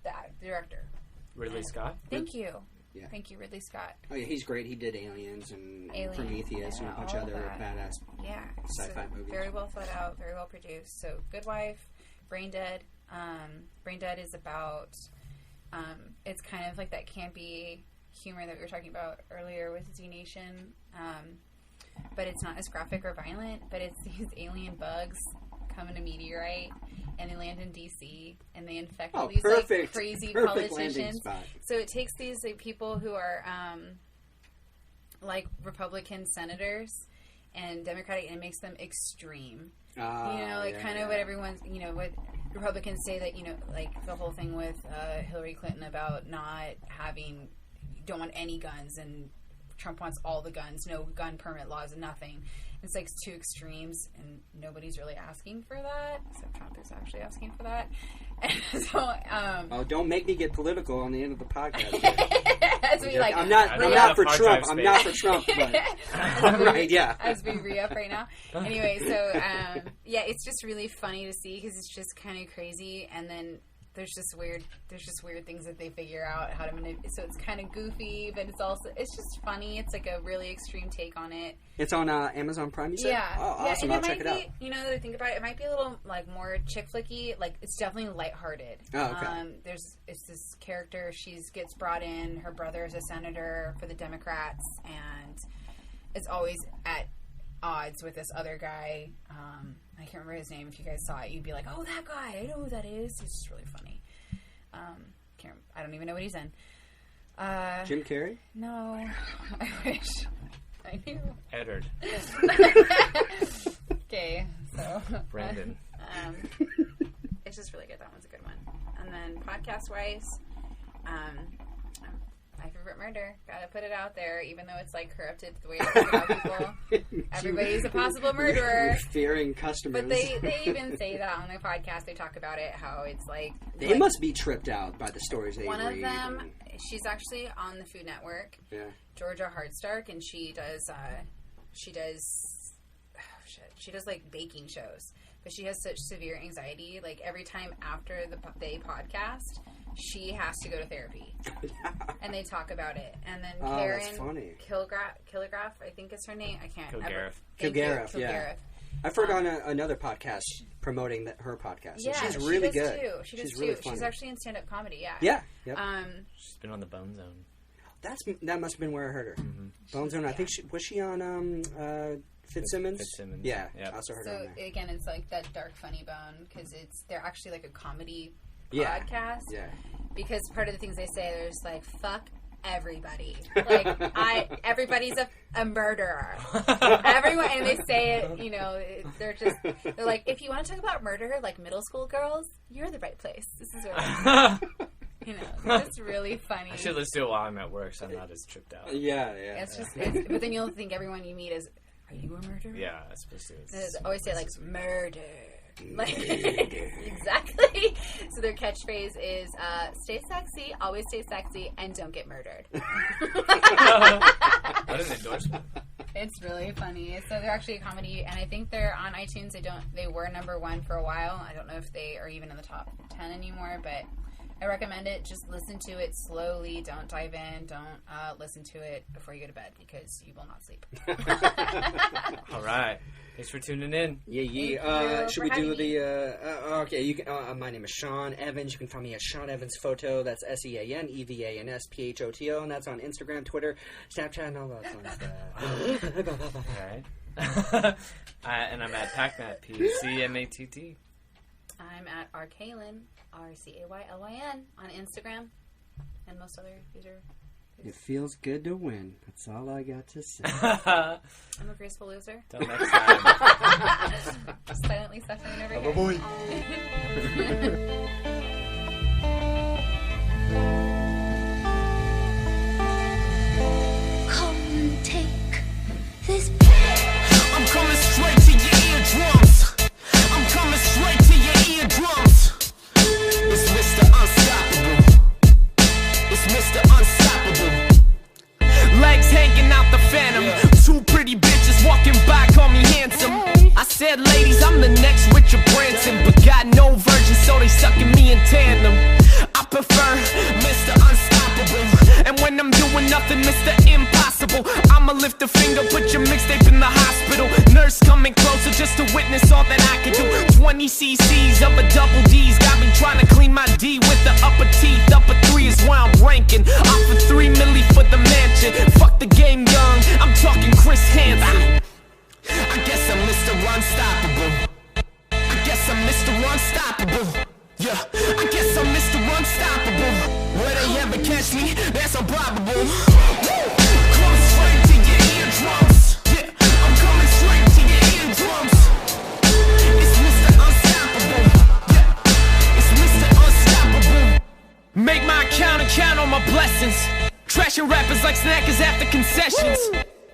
The director. Ridley Scott? Thank you. Yeah. Thank you, Ridley Scott. Oh, yeah, he's great. He did Aliens and Aliens, Prometheus and a bunch of other badass sci-fi movies. Very well thought out, very well produced. So, Good Wife, Brain Dead. Brain Dead is about, it's kind of like that campy humor that we were talking about earlier with Z Nation, but it's not as graphic or violent, but it's these alien bugs come in a meteorite and they land in DC and they infect all these like crazy politicians. So it takes these like people who are like Republican senators and Democratic, and it makes them extreme. Kind of what everyone's, what Republicans say that, like the whole thing with Hillary Clinton about don't want any guns, and Trump wants all the guns, no gun permit laws and nothing. It's like two extremes, and nobody's really asking for that, except Trump is actually asking for that. And so, don't make me get political on the end of the podcast. I'm not for Trump. I'm not for Trump. But right, yeah. As we re-up right now. Anyway, so it's just really funny to see because it's just kind of crazy, and then there's just weird things that they figure out how to manipulate. So it's kind of goofy, but it's just funny. It's like a really extreme take on it. It's on Amazon Prime, you said? Yeah. Oh, awesome. I'll check it out. That I think about it might be a little like more chick flicky. Like it's definitely lighthearted. Oh, okay. It's this character. She gets brought in. Her brother is a senator for the Democrats, and is always at odds with this other guy. I can't remember his name. If you guys saw it, you'd be like, "Oh, that guy! I know who that is." He's just really funny. I don't even know what he's in. Jim Carrey? No, I wish I knew. Eddard. Okay, so Brandon. It's just really good. That one's a good one. And then podcast-wise, My Favorite Murder. Gotta put it out there, even though it's like corrupted the way I think about people. Everybody's a possible murderer. Fearing customers. But they even say that on the podcast. They talk about it, how it's like... They must be tripped out by the stories they read. One of them, she's actually on the Food Network. Yeah. Georgia Hardstark, and she does like baking shows. But she has such severe anxiety. Like every time after they podcast, she has to go to therapy. And they talk about it. And then Karen Kilgraph, I think is her name. I can't. Kilgariff, yeah. I've heard on another podcast promoting her podcast. Yeah, she's really good. She does too. Really funny. She's actually in stand-up comedy. Yeah. Yeah. Yep. She's been on the Bone Zone. That must have been where I heard her. Mm-hmm. Bone Zone. I think was she on Fitzsimmons? Fitzsimmons. Yeah. Yep. I also heard her on there. Again, it's like that dark funny bone because they're actually like a comedy podcast. Yeah. Because part of the things they say, there's like fuck everybody. Like everybody's a murderer. Everyone, and they say it. They're like, if you want to talk about murder, like middle school girls, you're the right place. This is where. It's really funny. I should listen to it while I'm at work, so I'm not as tripped out. Yeah. It's just, but then you'll think everyone you meet is, are you a murderer? Yeah, especially. They always say like murder. Like exactly. So their catchphrase is stay sexy, always stay sexy, and don't get murdered. What an endorsement. It's really funny. So they're actually a comedy, and I think they're on iTunes. They were #1 for a while. I don't know if they are even in the top 10 anymore, but I recommend it. Just listen to it slowly. Don't dive in. Don't listen to it before you go to bed because you will not sleep. All right. Thanks for tuning in. Yeah. Should we do the... okay, you can, my name is Sean Evans. You can find me at Sean Evans Photo. That's SeanEvansPhoto. And that's on Instagram, Twitter, Snapchat, and all that fun stuff. All right. And I'm at PacMatt, PCMATT. I'm at Arcaylyn, RCAYLYN, on Instagram and most other user. It feels good to win. That's all I got to say. I'm a graceful loser. Till next time. Silently suffering over here. Boy. Come take this. I'm coming straight to your eardrums. I'm coming straight to your eardrums. It's Mr. Unstoppable. It's Mr. Unstoppable. Legs hanging out the phantom. Two pretty bitches walking by, call me handsome. I said, ladies, I'm the next Richard Branson, but got no virgin, so they sucking me in tandem. I prefer Mr. Unstoppable, and when I'm doing nothing, Mr. Impossible. I'ma lift a finger, put your mixtape in the hospital. Nurse coming closer just to witness all that I can do. 20 cc's of a double D's got me trying to clean my D with the upper teeth. Upper 3 is where I'm ranking. Off for 3 milli for the mansion. Fuck the game young, I'm talking Chris Hansen. I guess I'm Mr. Unstoppable. I guess I'm Mr. Unstoppable. Yeah, I guess I'm Mr. Unstoppable. Will they ever catch me? That's improbable. Coming straight to your eardrums. Yeah, I'm coming straight to your eardrums. It's Mr. Unstoppable. Yeah, it's Mr. Unstoppable. Make my account and count on my blessings. Trashing rappers like snackers after concessions.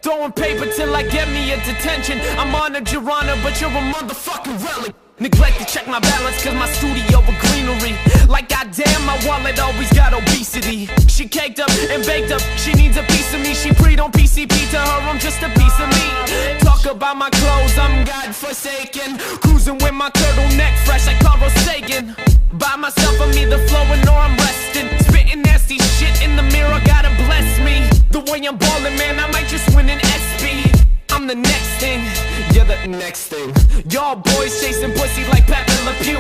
Throwing paper till I get me a detention. I'm honored, Your Honor, but you're a motherfucking relic. Neglect to check my balance cause my studio a greenery. Like goddamn, my wallet always got obesity. She caked up and baked up, she needs a piece of me. She preyed on PCP, to her I'm just a piece of me. Talk about my clothes, I'm God-forsaken. Cruising with my turtleneck fresh like Carl Sagan. By myself, I'm either flowing or I'm resting. Spitting nasty shit in the mirror, gotta bless me. The way I'm ballin', man, I might just win an SB. I'm the next thing, you're the next thing. Y'all boys chasing pussy like Pepe Le Pew.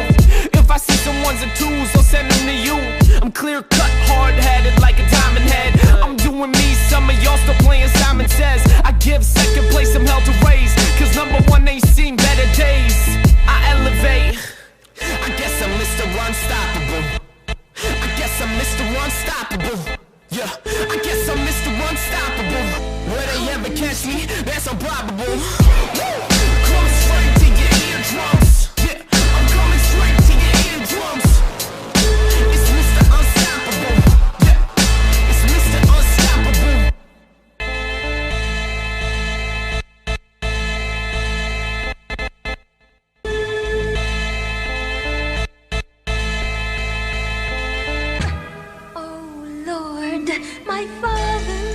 If I see some ones and twos, I'll send them to you. I'm clear cut, hard-headed like a diamond head. I'm doing me, some of y'all still playing Simon Says. I give second place some hell to raise, cause number one ain't seen better days. I elevate, I guess I'm Mr. Unstoppable. I guess I'm Mr. Unstoppable. Yeah, I guess I'm Mr. Unstoppable. Will they ever catch me? That's improbable. Coming straight to your eardrums. Yeah, I'm coming straight to your eardrums. It's Mr. Unstoppable. Yeah, it's Mr. Unstoppable. Oh Lord, my Father.